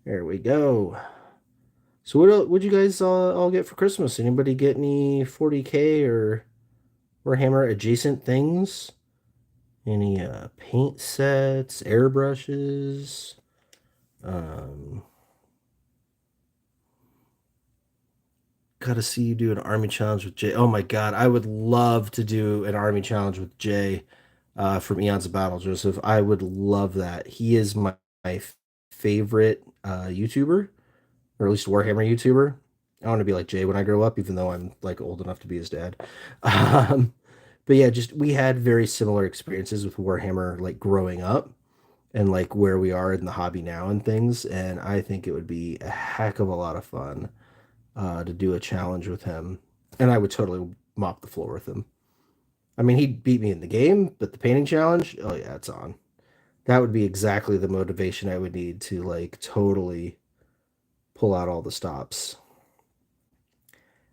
There we go. So what'd you guys all get for Christmas? Anybody get any 40K or Warhammer adjacent things? Any paint sets, airbrushes? Gotta see you do an army challenge with Jay. Oh my God, I would love to do an army challenge with Jay from Eons of Battle, Joseph. I would love that. He is my favorite YouTuber, or at least Warhammer YouTuber. I want to be like Jay when I grow up, even though I'm like old enough to be his dad. Um, but yeah, just we had very similar experiences with Warhammer, like growing up and like where we are in the hobby now and things. And I think it would be a heck of a lot of fun to do a challenge with him. And I would totally mop the floor with him. I mean, he'd beat me in the game, but the painting challenge, oh yeah, it's on. That would be exactly the motivation I would need to like totally pull out all the stops.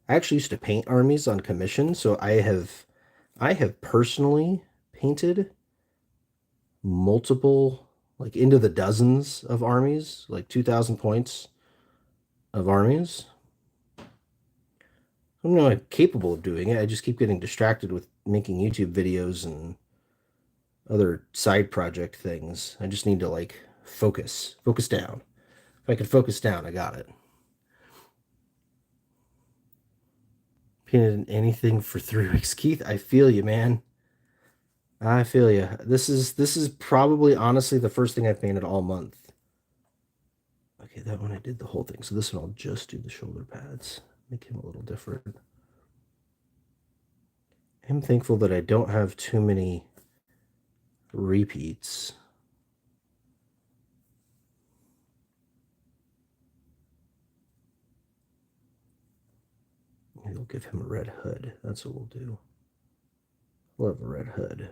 I actually used to paint armies on commission, so I have personally painted multiple, like into the dozens of armies, like 2,000 points of armies. I'm not capable of doing it. I just keep getting distracted with making YouTube videos and other side project things. I just need to like focus down. If I could focus down, I got it. Painted anything for 3 weeks, Keith. I feel you, man. I feel you. This is probably honestly the first thing I've painted all month. Okay, that one I did the whole thing. So this one I'll just do the shoulder pads. Make him a little different. I'm thankful that I don't have too many repeats. Maybe we'll give him a red hood. That's what we'll do. We'll have a red hood.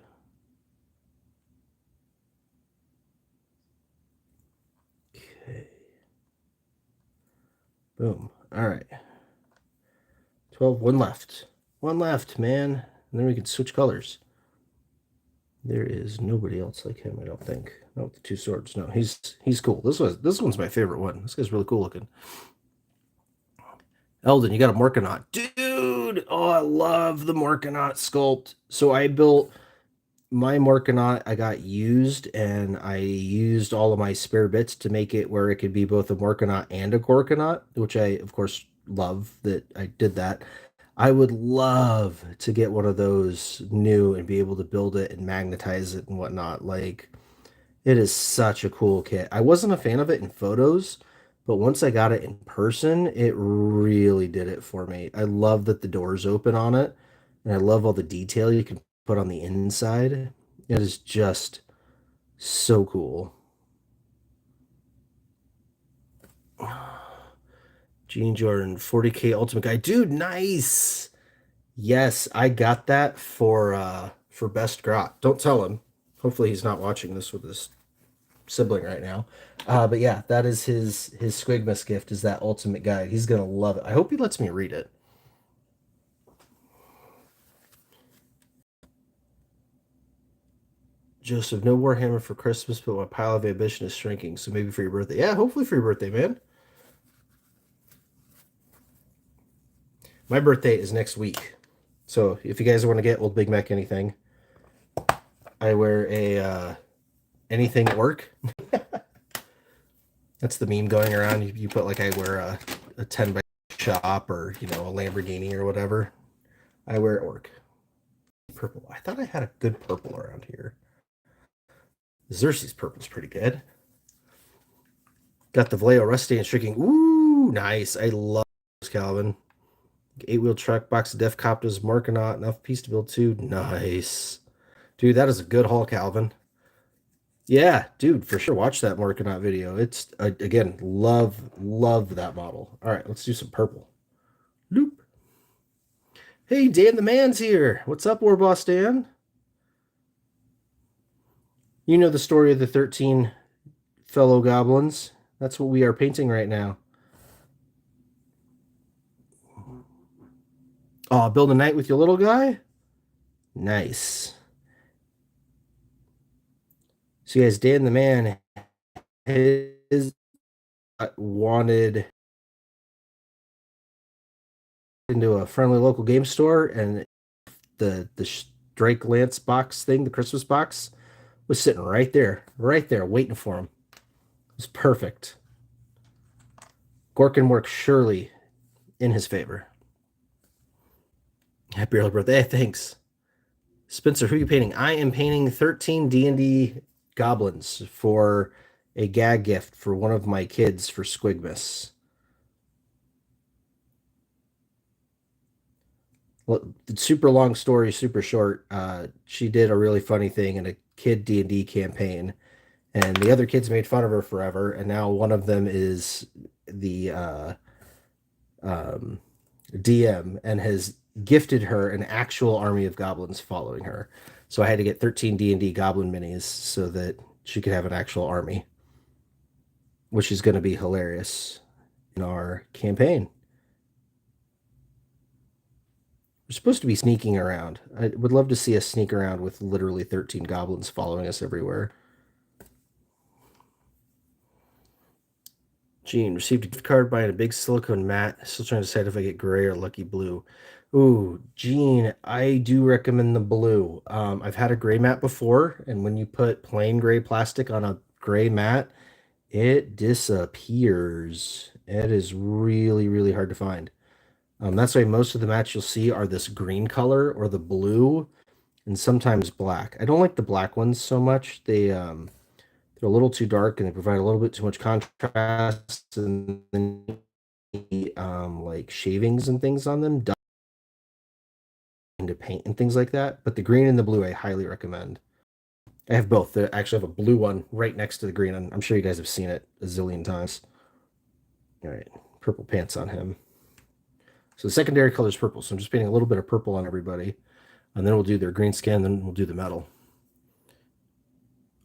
Okay. Boom. All right. 12, one left. One left, man. And then we can switch colors. There is nobody else like him, I don't think. No, the two swords. No, he's cool. This one's my favorite one. This guy's really cool looking. Eldon, you got a Morkanaut. Dude! Oh, I love the Morkanaut sculpt. So I built my Morkanaut, I got used, and I used all of my spare bits to make it where it could be both a Morkanaut and a Gorkanaut, which I, of course, love that I did that. I would love to get one of those new and be able to build it and magnetize it and whatnot. Like, it is such a cool kit. I wasn't a fan of it in photos, but once I got it in person, it really did it for me. I love that the doors open on it, and I love all the detail you can put on the inside. It is just so cool. Gene Jordan, 40K Ultimate Guy. Dude, nice. Yes, I got that for Best Grot. Don't tell him. Hopefully he's not watching this with his sibling right now. But yeah, that is his Squigmas gift, is that Ultimate Guide. He's gonna love it. I hope he lets me read it. Joseph, no Warhammer for Christmas, but my pile of ambition is shrinking. So maybe for your birthday. Yeah, hopefully for your birthday, man. My birthday is next week. So if you guys want to get Old Big Mac anything, I wear a anything orc. That's the meme going around. You put like I wear a 10 by shop, or a Lamborghini or whatever. I wear orc. Purple. I thought I had a good purple around here. Xerxes purple's pretty good. Got the Vallejo Rusty and Shrinking. Ooh, nice. I love this, Calvin. 8-wheel truck, box of Def Copters, Markanaut, enough piece to build 2. Nice. Dude, that is a good haul, Calvin. Yeah, dude, for sure. Watch that Markanaut video. It's, again, love that model. All right, let's do some purple. Loop. Hey, Dan the Man's here. What's up, War Boss Dan? You know the story of the 13 fellow goblins. That's what we are painting right now. Oh, build a knight with your little guy? Nice. So you guys, Dan the man his wanted into a friendly local game store, and the Drake Lance box thing, the Christmas box, was sitting right there, waiting for him. It was perfect. Gorkin worked surely in his favor. Happy early birthday. Thanks. Spencer, who are you painting? I am painting 13 D&D goblins for a gag gift for one of my kids for Squigmas. Well, super long story, super short. She did a really funny thing in a kid D&D campaign, and the other kids made fun of her forever, and now one of them is the um, DM and has gifted her an actual army of goblins following her. So I had to get 13 D&D goblin minis so that she could have an actual army, which is going to be hilarious in our campaign. We're supposed to be sneaking around. I would love to see us sneak around with literally 13 goblins following us everywhere. Gene, received a gift card buying a big silicone mat. Still trying to decide if I get gray or lucky blue. Ooh, Gene, I do recommend the blue. I've had a gray mat before, and when you put plain gray plastic on a gray mat, it disappears. It is really, really hard to find. That's why most of the mats you'll see are this green color or the blue, and sometimes black. I don't like the black ones so much. They're a little too dark and they provide a little bit too much contrast, and then like shavings and things on them into paint and things like that. But the green and the blue I highly recommend. I have both. I actually have a blue one right next to the green one. I'm sure you guys have seen it a zillion times. All right, purple pants on him. So the secondary color is purple. So I'm just painting a little bit of purple on everybody. And then we'll do their green skin, then we'll do the metal.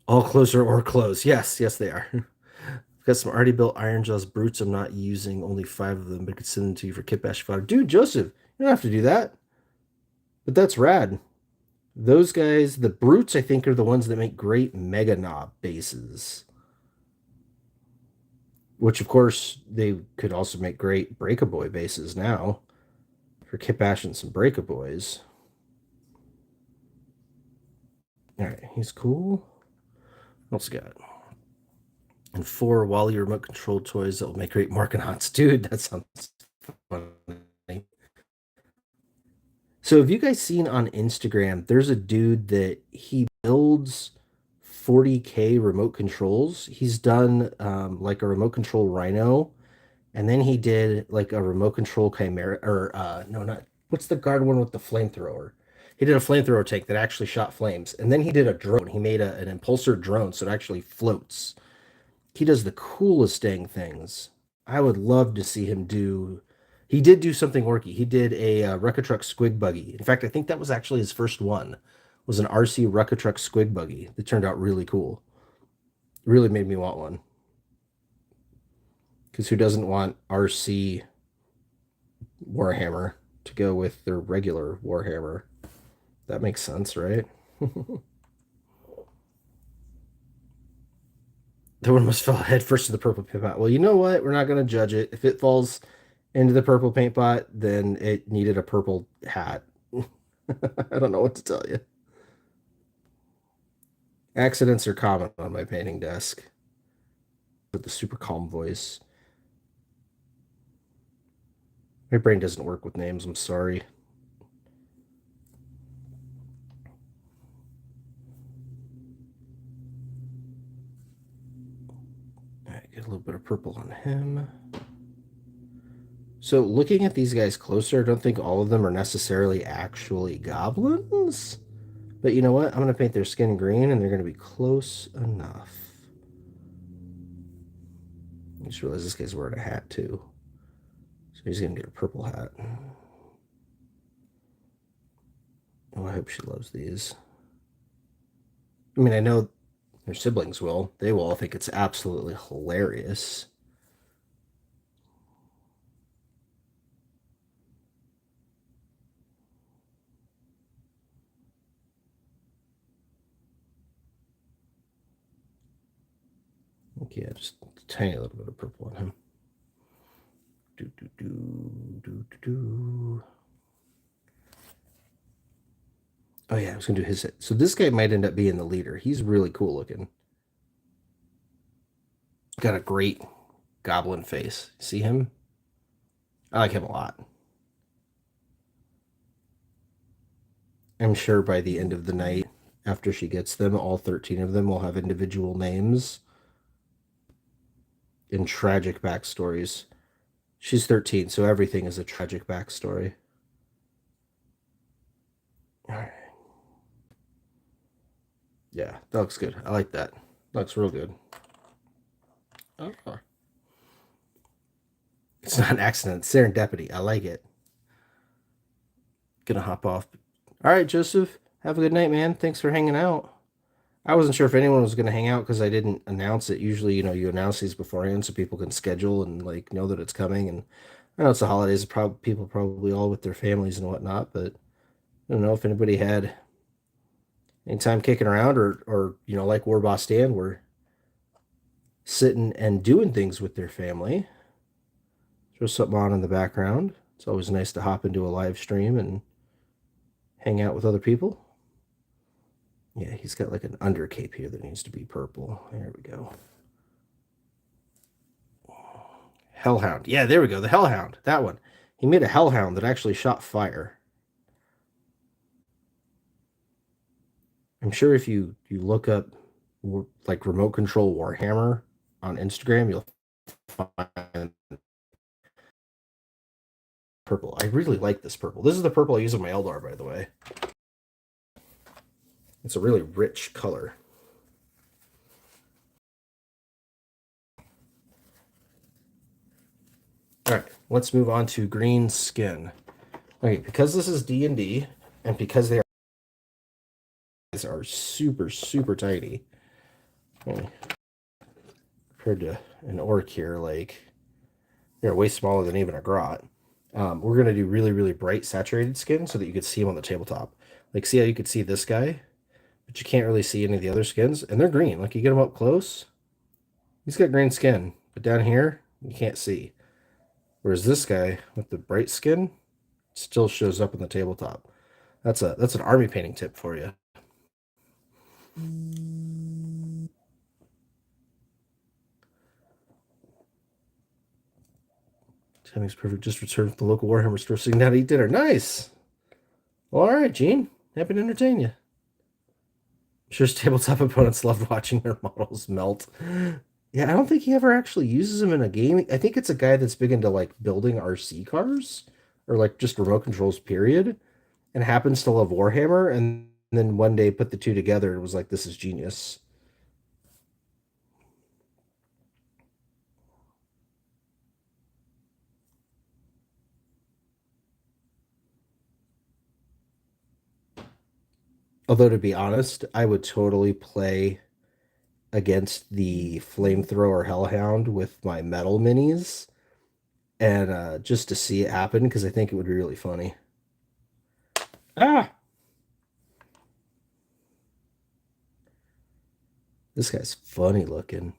All closer or close. Yes, yes, they are. I've got some already built Iron Jaws brutes. I'm not using only 5 of them, but I could send them to you for kit bash fodder. Dude, Joseph, you don't have to do that. But that's rad. Those guys, the brutes, I think, are the ones that make great Mega Knob bases. Which, of course, they could also make great Breakaboy bases now for kit bash and some Breakaboys. All right, he's cool. What else got? And 4 Wally remote control toys that will make great Markanauts. Dude, that sounds funny. So have you guys seen on Instagram, there's a dude that he builds 40K remote controls. He's done like a remote control Rhino, and then he did like a remote control Chimera, or no, not, what's the guard one with the flamethrower? He did a flamethrower tank that actually shot flames, and then he did a drone. He made an impulsor drone so it actually floats. He does the coolest dang things. I would love to see him do. He did do something orky. He did a Rucka Truck Squig Buggy. In fact, I think that was actually his first one. Was an RC Rucka Truck Squig Buggy. That turned out really cool. Really made me want one. Because who doesn't want RC Warhammer to go with their regular Warhammer? That makes sense, right? The one must fall head first to the purple paint pot. Well, you know what? We're not going to judge it. If it falls into the purple paint pot, then it needed a purple hat. I don't know what to tell you. Accidents are common on my painting desk. With the super calm voice. My brain doesn't work with names. I'm sorry. All right, get a little bit of purple on him. So looking at these guys closer, I don't think all of them are necessarily actually goblins. But you know what? I'm going to paint their skin green, and they're going to be close enough. I just realized this guy's wearing a hat, too. So he's going to get a purple hat. Oh, I hope she loves these. I mean, I know Their siblings will. They will all think it's absolutely hilarious. Okay, yeah, just a tiny little bit of purple on him. Do do do do do do. Oh yeah, I was gonna do his. So this guy might end up being the leader. He's really cool looking. Got a great goblin face. See him? I like him a lot. I'm sure by the end of the night, after she gets them, all 13 of them will have individual names and tragic backstories. She's 13, so everything is a tragic backstory. All right. Yeah, that looks good. I like that. Looks real good. Oh. It's not an accident. It's serendipity. I like it. Gonna hop off. All right, Joseph. Have a good night, man. Thanks for hanging out. I wasn't sure if anyone was gonna hang out because I didn't announce it. Usually, you announce these beforehand so people can schedule and like know that it's coming. And I know it's the holidays. People probably all with their families and whatnot. But I don't know if anybody had any time kicking around or like War Boss Dan, were sitting and doing things with their family. Throw something on in the background. It's always nice to hop into a live stream and hang out with other people. Yeah, he's got like an undercape here that needs to be purple. There we go. Hellhound. Yeah, there we go. The Hellhound. That one. He made a Hellhound that actually shot fire. I'm sure if you look up like remote control Warhammer on Instagram, you'll find purple. I really like this purple. This is the purple I use on my Eldar, by the way. It's a really rich color. All right, let's move on to green skin. Okay, because this is D&D, and because they are super, super tiny, compared to an orc here, like, they're way smaller than even a grot. We're going to do really, really bright saturated skin so that you could see them on the tabletop. Like, see how you could see this guy, but you can't really see any of the other skins, and they're green. Like, you get them up close, he's got green skin, but down here, you can't see. Whereas this guy with the bright skin still shows up on the tabletop. That's an army painting tip for you. Timing's perfect. Just returned from the local Warhammer store, sitting down to eat dinner. Nice. Well, all right, Gene. Happy to entertain you. I'm sure his tabletop opponents loved watching their models melt. Yeah, I don't think he ever actually uses them in a game. I think it's a guy that's big into like building RC cars or like just remote controls, period, and happens to love Warhammer. And then one day put the two together and was like, this is genius. Although, to be honest, I would totally play against the flamethrower hellhound with my metal minis and just to see it happen because I think it would be really funny. Ah, this guy's funny looking.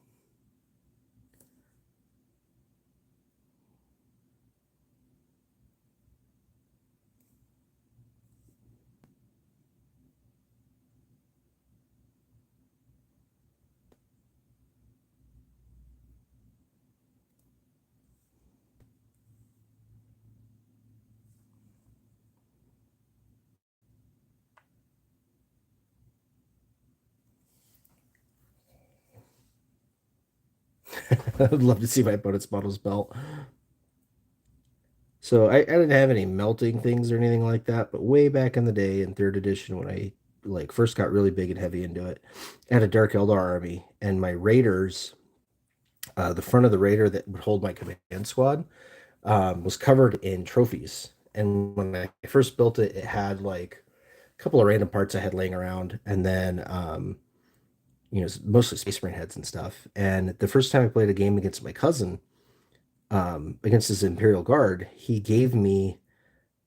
I'd love to see my opponent's models melt. So I didn't have any melting things or anything like that, but way back in the day in third edition when I like first got really big and heavy into it, I had a Dark Eldar army, and my raiders, the front of the raider that would hold my command squad, was covered in trophies. And when I first built it, it had like a couple of random parts I had laying around, and then mostly Space Marine heads and stuff. And the first time I played a game against my cousin, against his Imperial Guard, he gave me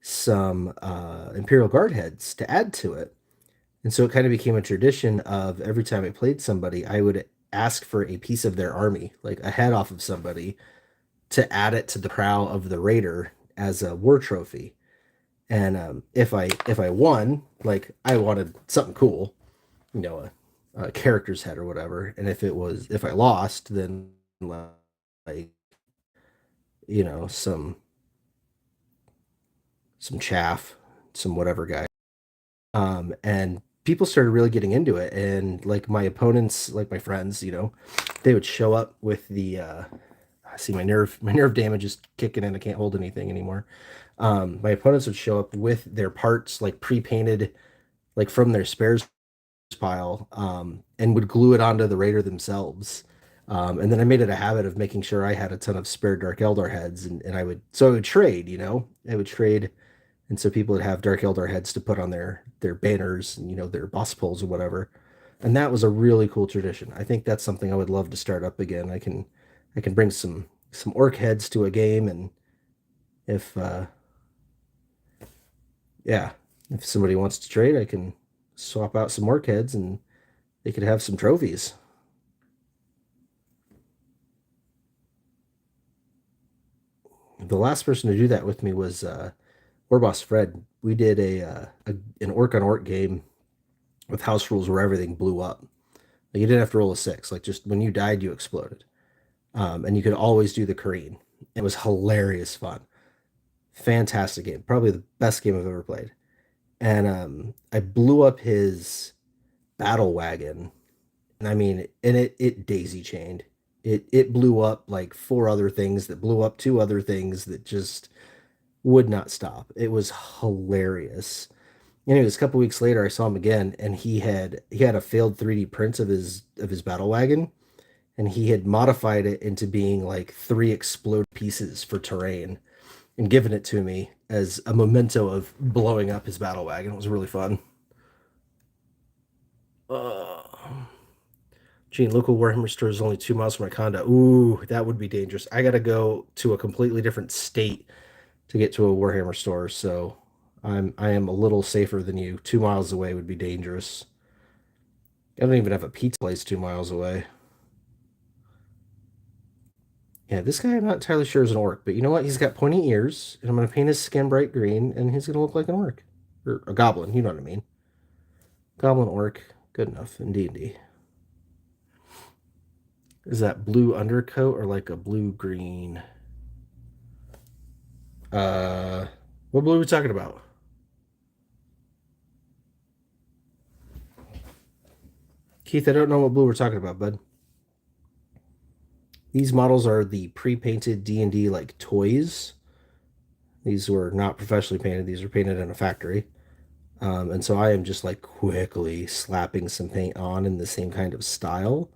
some Imperial Guard heads to add to it. And so it kind of became a tradition of every time I played somebody, I would ask for a piece of their army, like a head off of somebody, to add it to the prow of the raider as a war trophy. And if I won, like I wanted something cool, you know, a character's head or whatever. And if I lost, then like some chaff, some whatever guy. And people started really getting into it, and like my opponents, like my friends, they would show up with the I see my nerve damage is kicking in. I can't hold anything anymore. My opponents would show up with their parts like pre-painted, like from their spares pile, and would glue it onto the raider themselves. And then I made it a habit of making sure I had a ton of spare Dark Eldar heads, and I would trade, I would trade, and so people would have Dark Eldar heads to put on their banners, and, their boss poles or whatever. And that was a really cool tradition. I think that's something I would love to start up again. I can bring some orc heads to a game, and if yeah, if somebody wants to trade, I can swap out some orc heads and they could have some trophies. The last person to do that with me was Warboss Fred. We did an orc on orc game with house rules where everything blew up. Like you didn't have to roll a six. Like just when you died, you exploded. And you could always do the Korean. It was hilarious fun. Fantastic game. Probably the best game I've ever played. And I blew up his battle wagon. And I mean, and it daisy chained. It blew up like four other things that blew up two other things that just would not stop. It was hilarious. Anyways, a couple weeks later, I saw him again, and he had a failed 3D print of his battle wagon, and he had modified it into being like three explode pieces for terrain, and given it to me as a memento of blowing up his battle wagon. It was really fun. Uh, Gene, local Warhammer store is only 2 miles from my condo. Ooh, that would be dangerous. I gotta go to a completely different state to get to a Warhammer store, so I am a little safer than you. 2 miles away would be dangerous. I don't even have a pizza place 2 miles away. Yeah, this guy I'm not entirely sure is an orc, but you know what? He's got pointy ears, and I'm gonna paint his skin bright green, and he's gonna look like an orc. Or a goblin, you know what I mean. Goblin orc, good enough in D&D. Is that blue undercoat or like a blue green? Uh what blue are we talking about? Keith, I don't know what blue we're talking about, bud. These models are the pre-painted D&D like toys. These were not professionally painted. These were painted in a factory. And so I am just like quickly slapping some paint on in the same kind of style,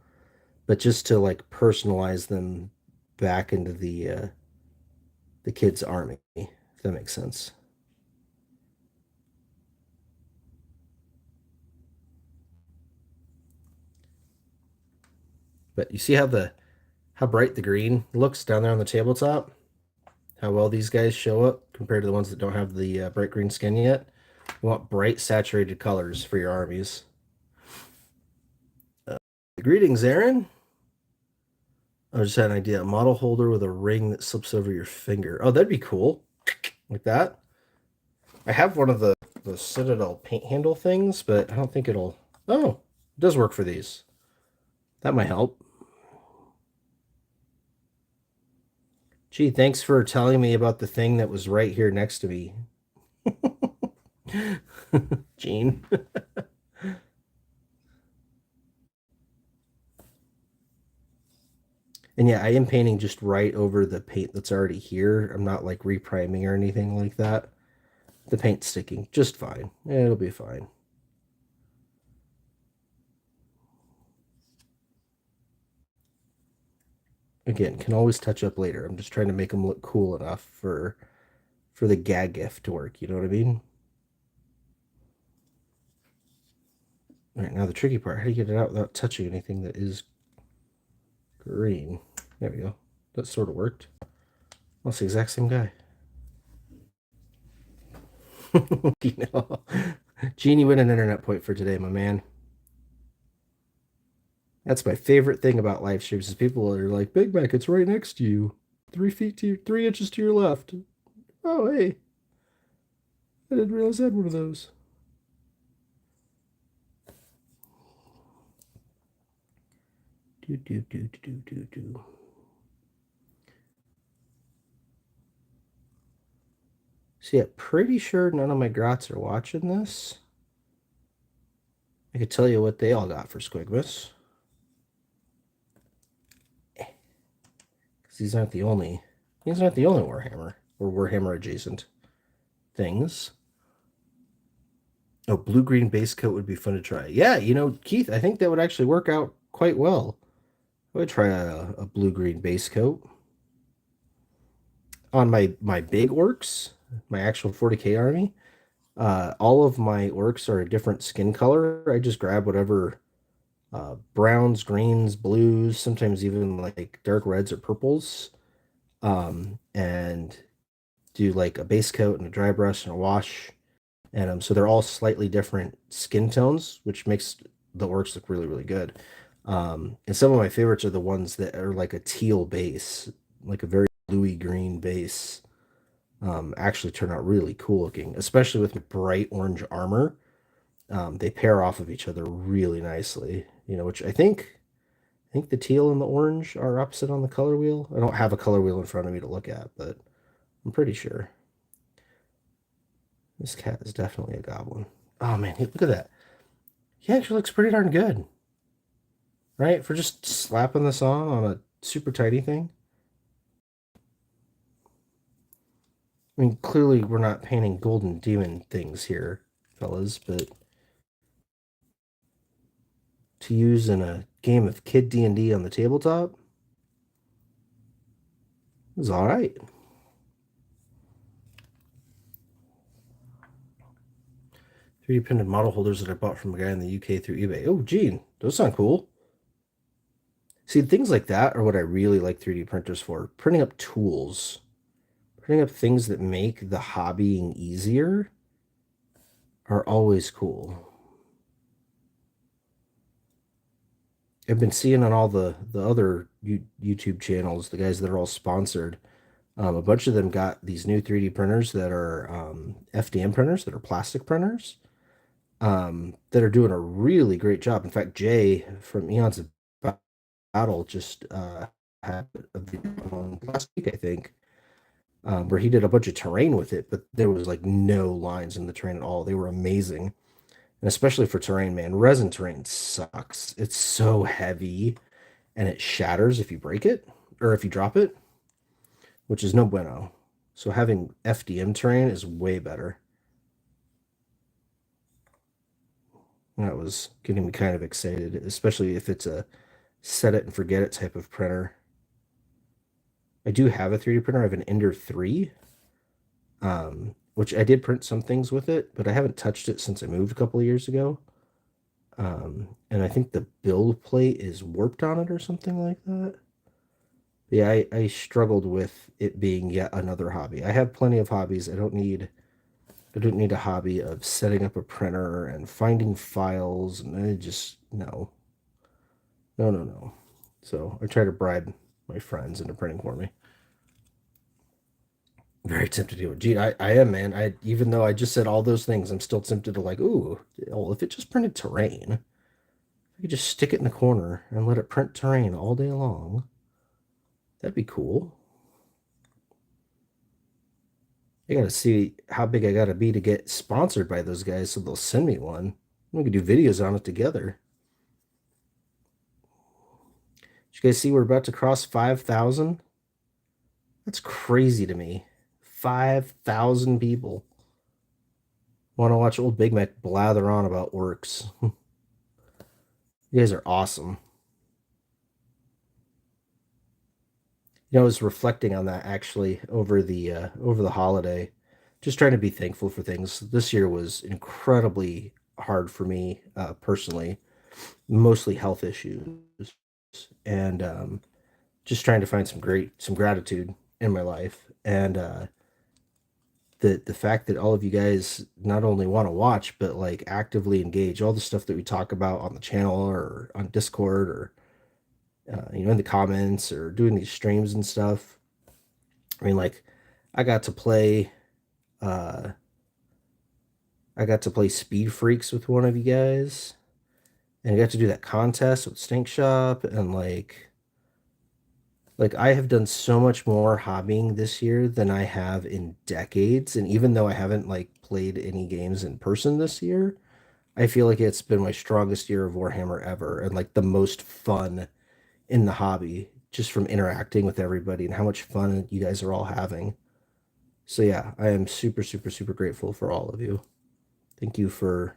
but just to like personalize them back into the kid's army, if that makes sense. But you see how bright the green looks down there on the tabletop? How well these guys show up compared to the ones that don't have the bright green skin yet? You want bright saturated colors for your armies. Greetings, Aaron. I just had an idea. A model holder with a ring that slips over your finger. Oh, that'd be cool. Like that. I have one of the Citadel paint handle things, but I don't think it'll. Oh, it does work for these. That might help. Gee, thanks for telling me about the thing that was right here next to me, Gene. And yeah, I am painting just right over the paint that's already here. I'm not like repriming or anything like that. The paint's sticking just fine. It'll be fine. Again, can always touch up later. I'm just trying to make them look cool enough for the gag gift to work. You know what I mean? All right, now the tricky part, how do you get it out without touching anything that is green? There we go. That sort of worked. Well, it's the exact same guy. You know. Gene, you win an internet point for today, my man. That's my favorite thing about live streams is people are like, Big Mac, it's right next to you. 3 feet to 3 inches to your left. Oh, hey. I didn't realize I had one of those. Do, do, do, do, do, do. See, I'm pretty sure none of my grots are watching this. I could tell you what they all got for Squigmas. Because these aren't the only Warhammer or Warhammer adjacent things. Oh, blue-green base coat would be fun to try. Yeah, you know, Keith, I think that would actually work out quite well. I would try a blue-green base coat. On my big orcs, my actual 40k army, all of my orcs are a different skin color. I just grab whatever browns, greens, blues, sometimes even like dark reds or purples, and do like a base coat and a dry brush and a wash. And so they're all slightly different skin tones, which makes the orcs look really, really good. And some of my favorites are the ones that are like a teal base, like a very bluey green base. Actually turn out really cool looking, especially with bright orange armor. They pair off of each other really nicely, you know, which I think the teal and the orange are opposite on the color wheel. I don't have a color wheel in front of me to look at, but I'm pretty sure. This cat is definitely a goblin. Oh man, look at that. He actually looks pretty darn good. Right? For just slapping this on a super tiny thing. I mean, clearly we're not painting golden demon things here, fellas, but to use in a game of Kid D&D on the tabletop is all right. 3D printed model holders that I bought from a guy in the UK through eBay. Oh, Gene, those sound cool. See, things like that are what I really like 3D printers for. Printing up tools. Printing up things that make the hobbying easier are always cool. I've been seeing on all the other YouTube channels, the guys that are all sponsored, a bunch of them got these new 3D printers that are FDM printers, that are plastic printers, that are doing a really great job. In fact, Jay from Eons of Battle just had a video last week, I think, where he did a bunch of terrain with it, but there was like no lines in the terrain at all. They were amazing. And especially for terrain, man, resin terrain sucks. It's so heavy and it shatters if you break it or if you drop it, which is no bueno. So having FDM terrain is way better. That was getting me kind of excited, especially if it's a set it and forget it type of printer. I do have a 3D printer. I have an Ender 3, which I did print some things with it, but I haven't touched it since I moved a couple of years ago. And I think the build plate is warped on it or something like that. But yeah, I struggled with it being yet another hobby. I have plenty of hobbies. I don't need a hobby of setting up a printer and finding files, and I just no. No. So I try to bribe my friends into printing for me. Very tempted to do it. Gee, I am, man. Even though I just said all those things, I'm still tempted to like, ooh, well, if it just printed terrain, I could just stick it in the corner and let it print terrain all day long. That'd be cool. I gotta see how big I gotta be to get sponsored by those guys so they'll send me one. We could do videos on it together. Did you guys see we're about to cross 5,000? That's crazy to me. 5,000 people want to watch old Big Mac blather on about orcs. You guys are awesome. You know, I was reflecting on that actually over the holiday, just trying to be thankful for things. This year was incredibly hard for me personally, mostly health issues, and just trying to find some gratitude in my life. And the fact that all of you guys not only want to watch but like actively engage all the stuff that we talk about on the channel or on Discord or in the comments or doing these streams and stuff. I mean, like, I got to play uh I got to play Speed Freaks with one of you guys, and I got to do that contest with Stink Shop, and like I have done so much more hobbying this year than I have in decades. And even though I haven't like played any games in person this year, I feel like it's been my strongest year of Warhammer ever, and like the most fun in the hobby, just from interacting with everybody and how much fun you guys are all having. So yeah, I am super, super, super grateful for all of you. Thank you for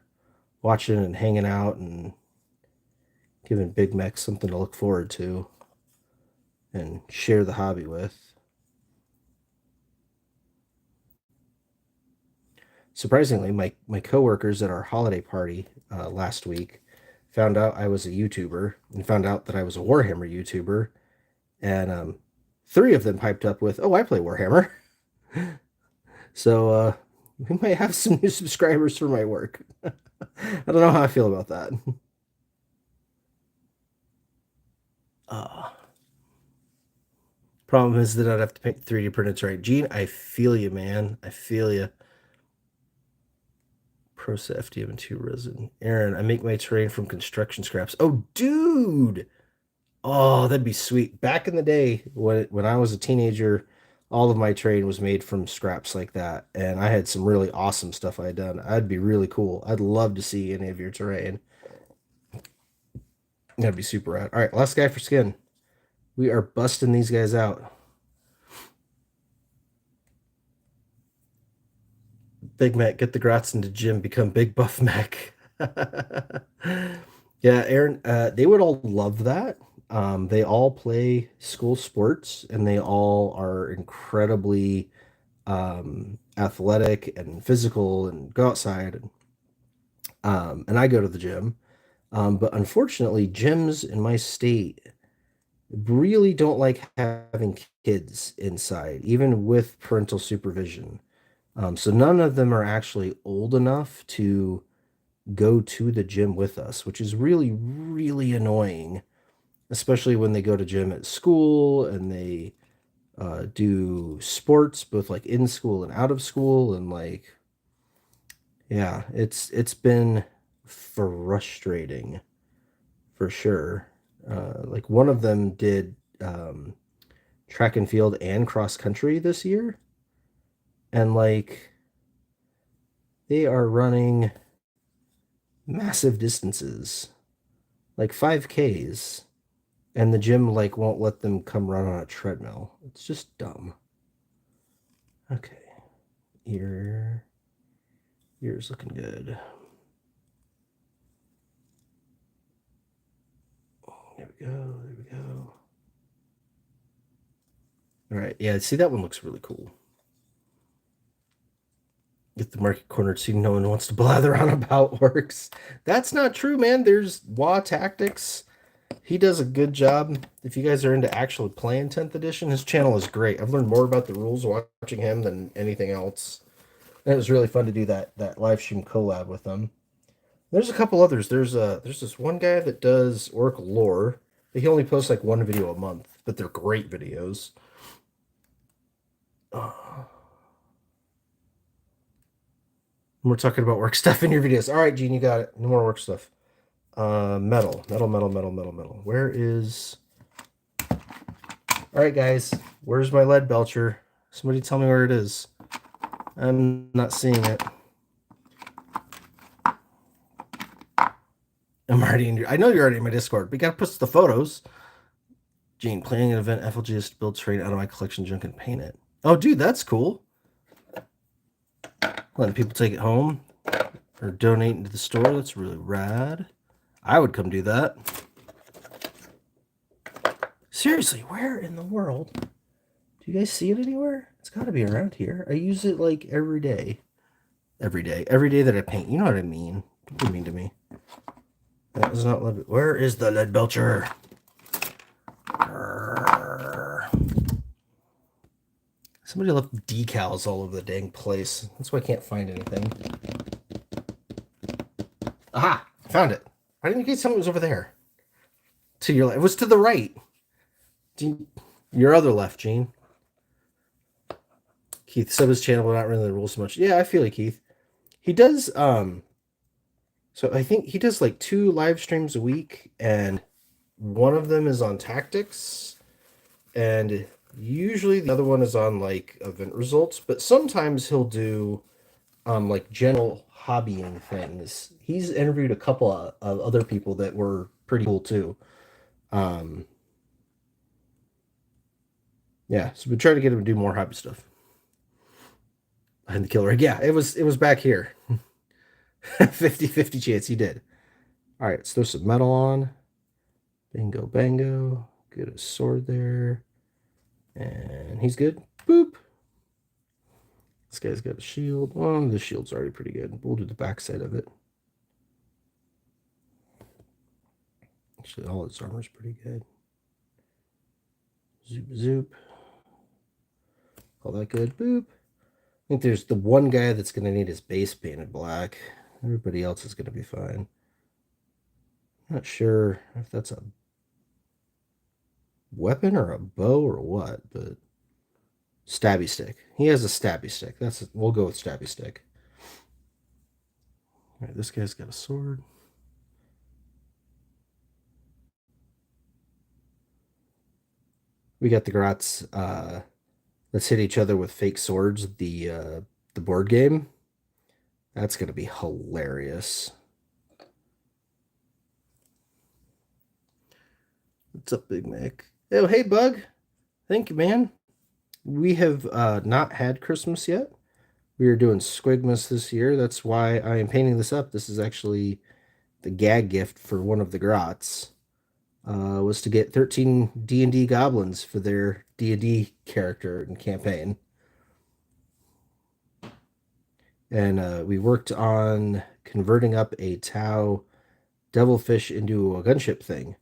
watching and hanging out and giving Big Mech something to look forward to and share the hobby with. Surprisingly, my coworkers at our holiday party last week found out I was a YouTuber and found out that I was a Warhammer YouTuber, and three of them piped up with, "Oh, I play Warhammer." So we might have some new subscribers for my work. I don't know how I feel about that. Uh, Problem is that I'd have to paint 3D printers, right? Gene, I feel you, man. I feel you. Prosa FDM2 resin. Aaron, I make my terrain from construction scraps. Oh, dude. Oh, that'd be sweet. Back in the day, when I was a teenager, all of my terrain was made from scraps like that, and I had some really awesome stuff I had done. That'd be really cool. I'd love to see any of your terrain. That'd be super rad. All right, last guy for skin. We are busting these guys out. Big Mac, get the grats into gym, become Big Buff Mac. Yeah, Aaron, they would all love that. They all play school sports and they all are incredibly athletic and physical and go outside. And I go to the gym. But unfortunately, gyms in my state really don't like having kids inside, even with parental supervision. So none of them are actually old enough to go to the gym with us, which is really, really annoying, especially when they go to gym at school and they do sports, both like in school and out of school. And like, yeah, it's been frustrating for sure. Like one of them did track and field and cross country this year, and like they are running massive distances, like 5Ks, and the gym like won't let them come run on a treadmill. It's just dumb. Okay. Ear's looking good. There we go. There we go. All right. Yeah, see, that one looks really cool. Get the market cornered so no one wants to blather on about works. That's not true, man. There's Law Tactics. He does a good job. If you guys are into actually playing 10th edition, his channel is great. I've learned more about the rules watching him than anything else. And it was really fun to do that live stream collab with him. There's a couple others. There's this one guy that does Oracle lore, but he only posts like one video a month, but they're great videos. We're talking about work stuff in your videos. All right, Gene, you got it. No more work stuff. Metal. Where is... All right, guys. Where's my lead belcher? Somebody tell me where it is. I'm not seeing it. I'm already in your... I know you're already in my Discord, but you got to post the photos. Gene, planning an event, FLGS to build terrain out of my collection junk and paint it. Oh, dude, that's cool. Letting people take it home or donate to the store. That's really rad. I would come do that. Seriously, where in the world? Do you guys see it anywhere? It's got to be around here. I use it like every day. Every day that I paint. You know what I mean. Don't be mean to me. That was not lead. Where is the lead belcher? Somebody left decals all over the dang place. That's why I can't find anything. Aha! I found it. Why didn't you guys tell me it was over there? To your left. It was to the right. Your other left, Gene. Keith, sub his channel, but not really the rules so much. Yeah, I feel like Keith. He does, so I think he does like 2 live streams a week, and one of them is on tactics, and usually the other one is on like event results, but sometimes he'll do like general hobbying things. He's interviewed a couple of other people that were pretty cool too. Yeah, so we try to get him to do more hobby stuff. And the killer egg. Yeah, it was back here. 50-50 chance he did. All right, let's throw some metal on. Bingo, bango. Get a sword there. And he's good. Boop. This guy's got a shield. Well, the shield's already pretty good. We'll do the backside of it. Actually, all his armor's pretty good. Zoop, zoop. All that good. Boop. I think there's the one guy that's going to need his base painted black. Everybody else is going to be fine. Not sure if that's a weapon or a bow or what, but stabby stick. He has a stabby stick. We'll go with stabby stick. All right, this guy's got a sword. We got the Grats. Let's hit each other with fake swords. The board game. That's gonna be hilarious. What's up, Big Mac? Oh, hey, Bug. Thank you, man. We have not had Christmas yet. We are doing Squigmas this year. That's why I am painting this up. This is actually the gag gift for one of the Grots. Was to get 13 D&D goblins for their D&D character and campaign. And we worked on converting up a Tau devilfish into a gunship thing.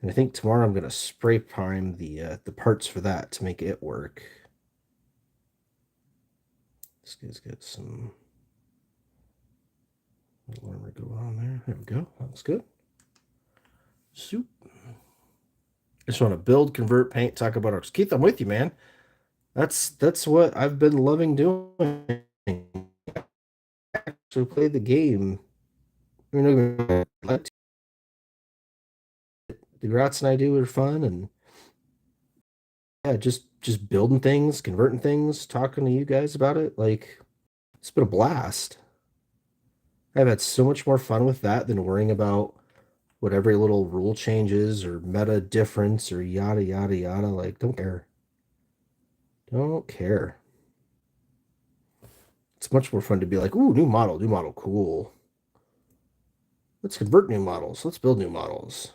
And I think tomorrow I'm going to spray prime the parts for that to make it work. This guy's got some armor go on there. There we go. That's good. Soup. I just want to build, convert, paint, talk about arcs. Keith, I'm with you, man. That's what I've been loving doing. Actually played the game. I mean, like the Grats and I do are fun, and yeah, just building things, converting things, talking to you guys about it. Like, it's been a blast. I've had so much more fun with that than worrying about what every little rule changes or meta difference or yada yada yada. Like, don't care. Don't care. It's much more fun to be like, ooh, new model, cool. Let's convert new models. Let's build new models.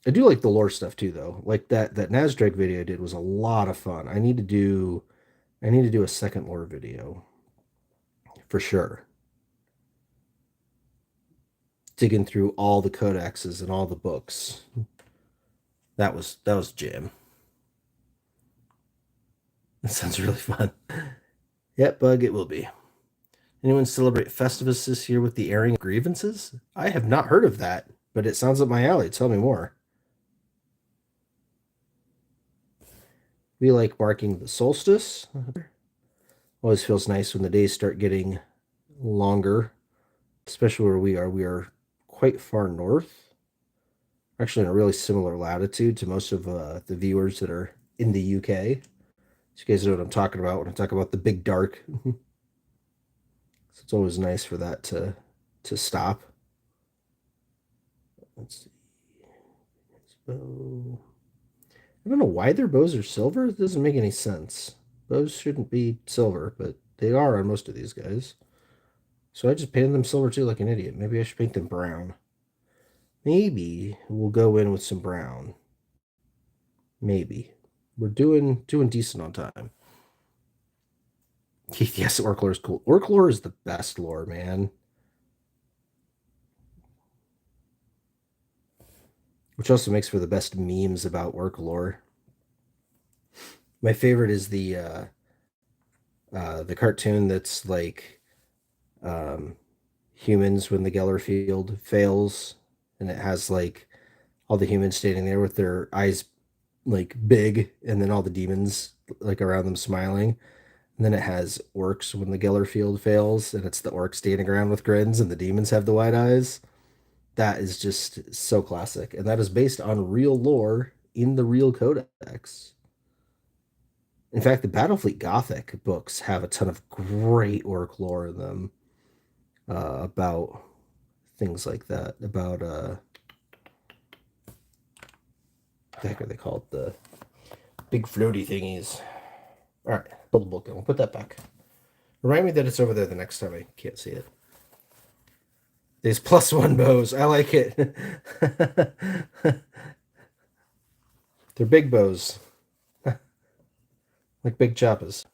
I do like the lore stuff too, though. Like that Nasdrake video I did was a lot of fun. I need to do a second lore video for sure. Digging through all the codexes and all the books. That was jam. That sounds really fun. Yep, Bug, it will be. Anyone celebrate Festivus this year with the airing of grievances? I have not heard of that, but it sounds up my alley. Tell me more. We like marking the solstice. Always feels nice when the days start getting longer, especially where we are. We are quite far north, actually in a really similar latitude to most of the viewers that are in the UK. So you guys know what I'm talking about when I talk about the big dark. So it's always nice for that to stop. Let's see. Bow. I don't know why their bows are silver. It doesn't make any sense. Bows shouldn't be silver, but they are on most of these guys. So I just painted them silver too, like an idiot. Maybe I should paint them brown. Maybe we'll go in with some brown. Maybe. We're doing decent on time. Keith, yes, orc lore is cool. Orc lore is the best lore, man. Which also makes for the best memes about orc lore. My favorite is the cartoon that's like humans when the Geller field fails, and it has like all the humans standing there with their eyes like big, and then all the demons like around them smiling. And then it has orcs when the Geller field fails, and it's the orcs standing around with grins, and the demons have the wide eyes. That is just so classic, and that is based on real lore in the real codex. In fact, the Battlefleet Gothic books have a ton of great orc lore in them about things like that. About what the heck are they called? The big floaty thingies. All right, build a book, and we'll put that back. Remind me that it's over there the next time I can't see it. These +1 bows. I like it. They're big bows. Like big choppas.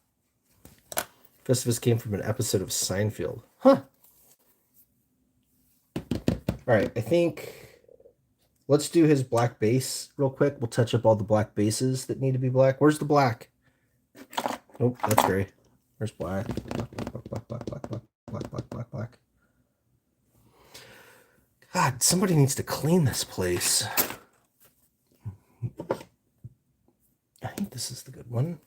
Festivus came from an episode of Seinfeld. Huh. Alright, I think let's do his black base real quick. We'll touch up all the black bases that need to be black. Where's the black? Nope, that's gray. Where's black? Black. God, somebody needs to clean this place. I think this is the good one.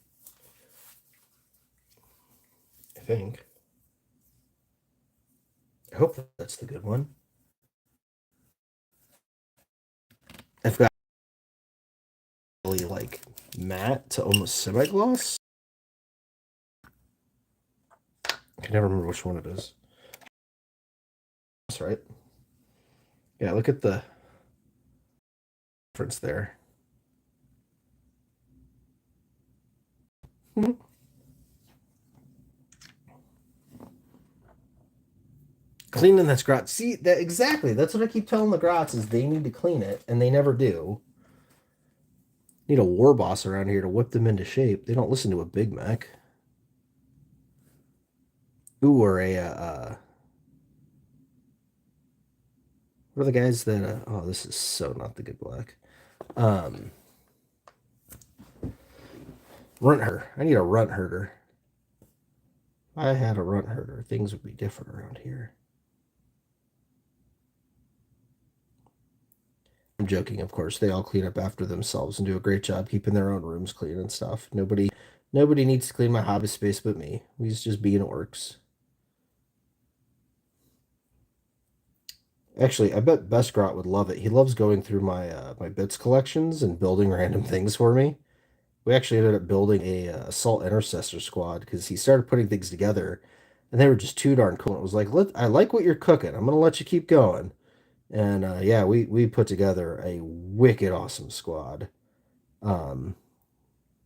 I think. I hope that's the good one. I've got really like matte to almost semi-gloss. I can never remember which one it is. That's right. Yeah, look at the difference there. Cleaning that's grot. See that exactly. That's what I keep telling the grots is they need to clean it, and they never do. Need a war boss around here to whip them into shape. They don't listen to a Big Mac. Ooh, or what are the guys that? Oh, this is so not the good black. Runt herder. I need a runt herder. If I had a runt herder, things would be different around here. I'm joking, of course. They all clean up after themselves and do a great job keeping their own rooms clean and stuff. Nobody needs to clean my hobby space but me. He's just being orcs. Actually, I bet Bestgrot would love it. He loves going through my my bits collections and building random things for me. We actually ended up building a assault intercessor squad because he started putting things together, and they were just too darn cool. It was like, I like what you're cooking. I'm gonna let you keep going. And yeah, we put together a wicked awesome squad. Um,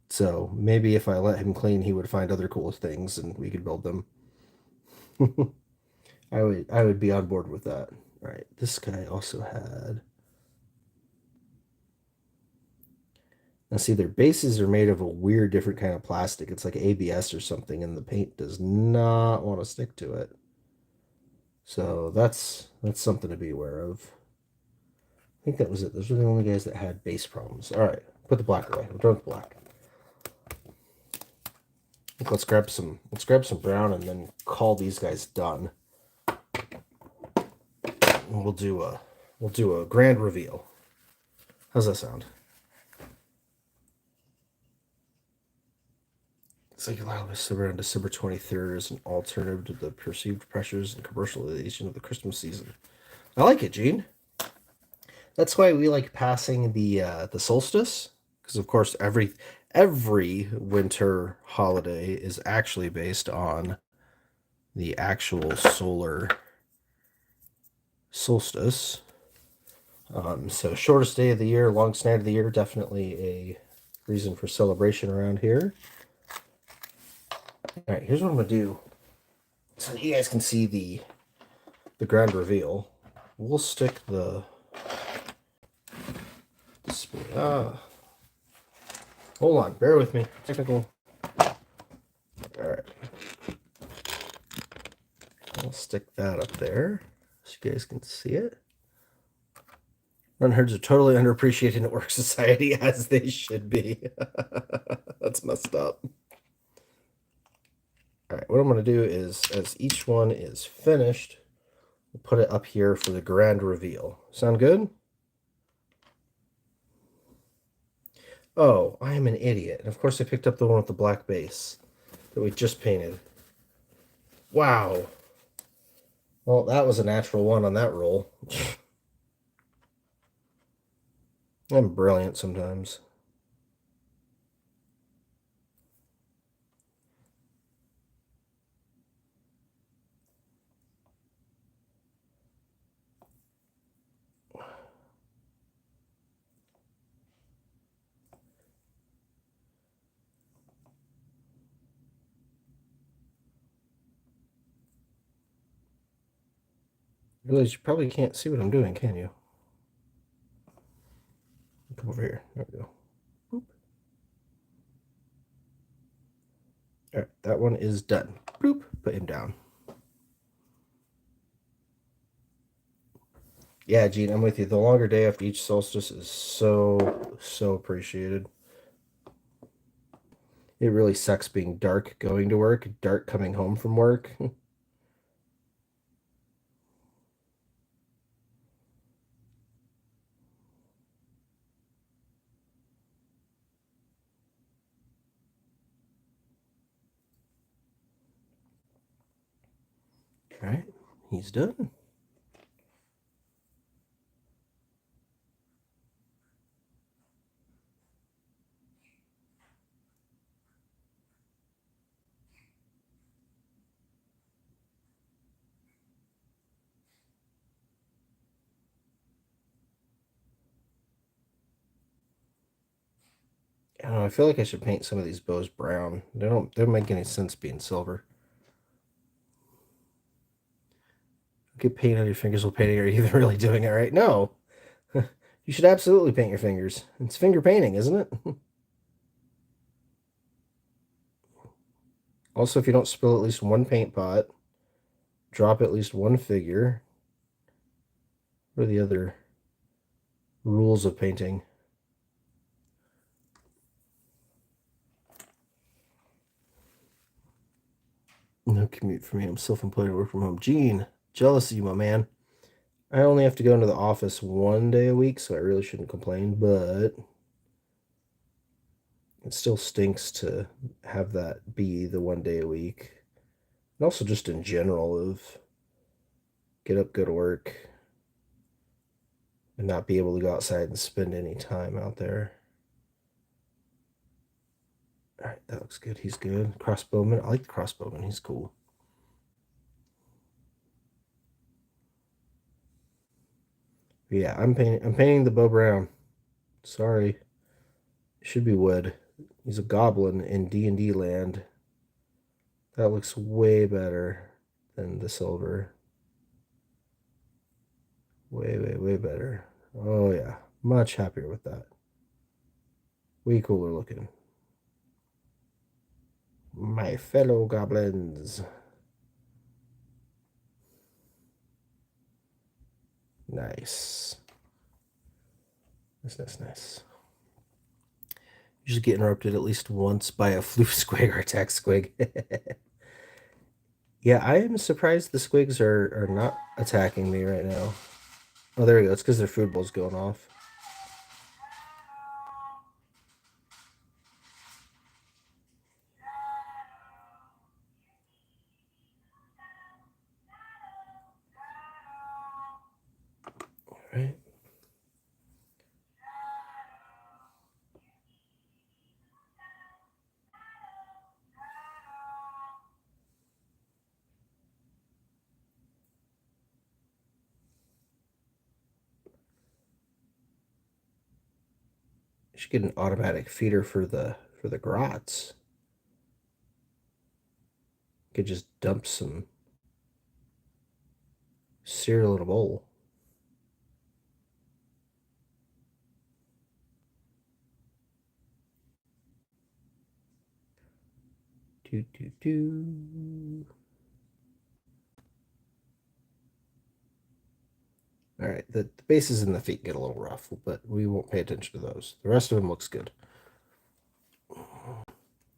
so maybe if I let him clean, he would find other cool things, and we could build them. I would be on board with that. All right, this guy also had. Now see, their bases are made of a weird, different kind of plastic. It's like ABS or something, and the paint does not want to stick to it. So that's something to be aware of. I think that was it. Those were the only guys that had base problems. All right, put the black away. We're done with black. I think let's grab some brown and then call these guys done. And we'll do a grand reveal. How's that sound? It's like allowed December on December 23rd as an alternative to the perceived pressures and commercialization of the Christmas season. I like it, Gene. That's why we like passing the solstice, because of course every winter holiday is actually based on the actual solar solstice. So shortest day of the year, longest night of the year, definitely a reason for celebration around here. All right, here's what I'm gonna do, so you guys can see the grand reveal. We'll stick the display. Hold on, bear with me. Technical. All right. I'll stick that up there so you guys can see it. Run herds are totally underappreciated in Orc Society, as they should be. That's messed up. All right, what I'm going to do is, as each one is finished, we'll put it up here for the grand reveal. Sound good? Oh, I am an idiot. And of course I picked up the one with the black base that we just painted. Wow. Well, that was a natural one on that roll. I'm brilliant sometimes. I realize you probably can't see what I'm doing, can you? Come over here. There we go. Boop. All right, that one is done. Boop. Put him down. Yeah, Gene, I'm with you. The longer day after each solstice is so appreciated. It really sucks being dark going to work, dark coming home from work. All right, he's done. I don't know, I feel like I should paint some of these bows brown. They don't make any sense being silver. Get paint on your fingers while painting. Are you even really doing it right? No. You should absolutely paint your fingers. It's finger painting, isn't it? Also, if you don't spill at least one paint pot, drop at least one figure. What are the other rules of painting? No commute for me. I'm self-employed. I work from home. Gene, jealous of you, my man. I only have to go into the office one day a week, so I really shouldn't complain, but it still stinks to have that be the one day a week. And also just in general of get up, go to work, and not be able to go outside and spend any time out there. All right, that looks good. He's good. Crossbowman. I like the crossbowman. He's cool. But yeah, I'm painting the bow brown. Sorry. It should be wood. He's a goblin in D&D land. That looks way better than the silver. Way better. Oh yeah, much happier with that. Way cooler looking. My fellow goblins. Nice. Nice. Usually get interrupted at least once by a floof squig or attack squig. Yeah, I am surprised the squigs are not attacking me right now. Oh, there we go. It's because their food bowl's going off. All right. You should get an automatic feeder for the grots. You could just dump some cereal in a bowl. Do. All right, the bases and the feet get a little rough, but we won't pay attention to those. The rest of him looks good.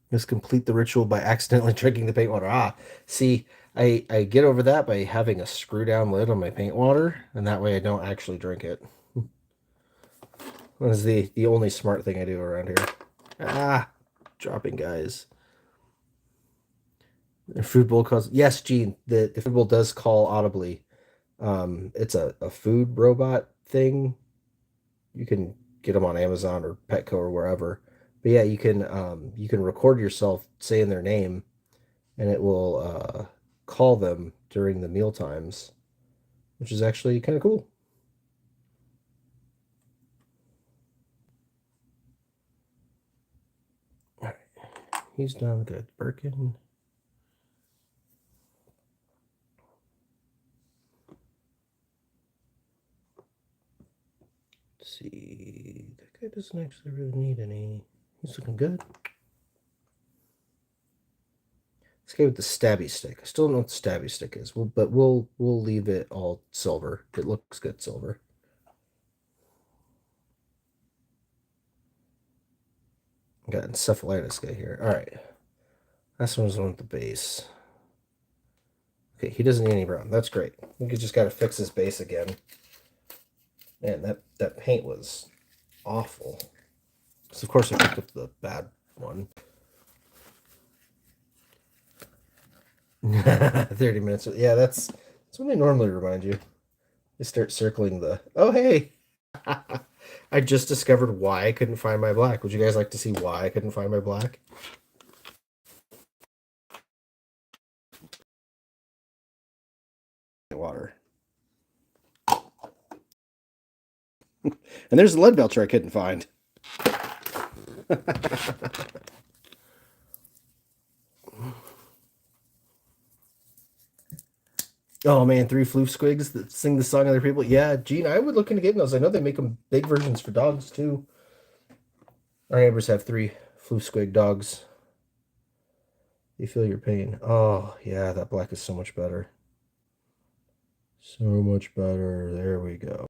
Just complete the ritual by accidentally drinking the paint water. Ah, see, I get over that by having a screw down lid on my paint water, and that way I don't actually drink it. That is the only smart thing I do around here. Ah, dropping guys. The food bowl calls. Yes, Gene, the food bowl does call audibly. It's a food robot thing. You can get them on Amazon or Petco or wherever. But yeah, you can record yourself saying their name, and it will call them during the meal times, which is actually kind of cool. All right, he's done good. Birkin. Let's see, that guy doesn't actually really need any. He's looking good. Let's go with the stabby stick. I still don't know what the stabby stick is, but we'll leave it all silver. It looks good silver. Got encephalitis guy here. All right, this one's on the base. Okay, he doesn't need any brown. That's great. We just got to fix his base again. Man, that paint was awful. So of course I picked up the bad one. 30 minutes. Yeah, that's what they normally remind you. They start circling the. Oh, hey! I just discovered why I couldn't find my black. Would you guys like to see why I couldn't find my black? Water. And there's the lead belcher I couldn't find. Oh man, 3 floof squigs that sing the song of other people. Yeah, Gene, I would look into getting those. I know they make them big versions for dogs too. Our neighbors have 3 floof squig dogs. They feel your pain. Oh yeah, that black is so much better. So much better. There we go.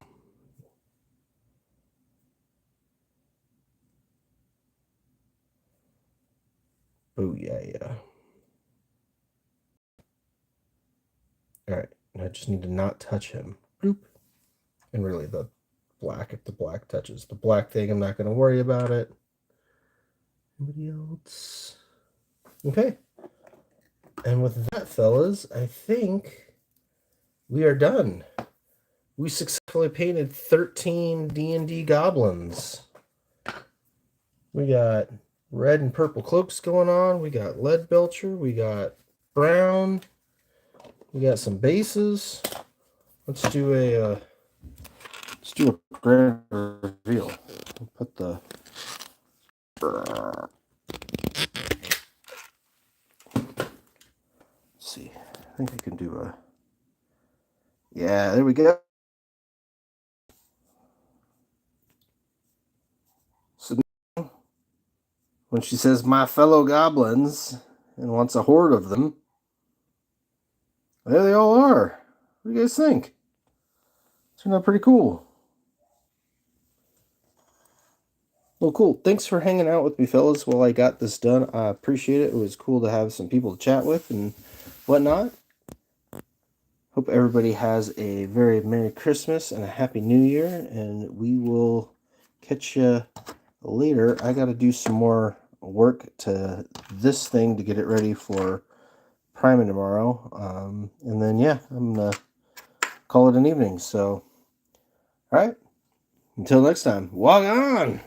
Oh yeah, yeah. All right, I just need to not touch him. Bloop. And really, the black, if the black touches the black thing, I'm not going to worry about it. Anybody else? Okay. And with that, fellas, I think we are done. We successfully painted 13 D&D goblins. We got red and purple cloaks going on. We got lead belcher. We got brown. We got some bases. Let's do a grand reveal. We'll put the let's see. I think I can do a yeah, there we go. So when she says my fellow goblins and wants a horde of them, there they all are. What do you guys think? Turned out pretty cool. Well, cool. Thanks for hanging out with me, fellas, while I got this done. I appreciate it. It was cool to have some people to chat with and whatnot. Hope everybody has a very Merry Christmas and a Happy New Year, and we will catch you later. I got to do some more work to this thing to get it ready for priming tomorrow. And then, yeah, I'm going to call it an evening. So, all right. Until next time, walk on!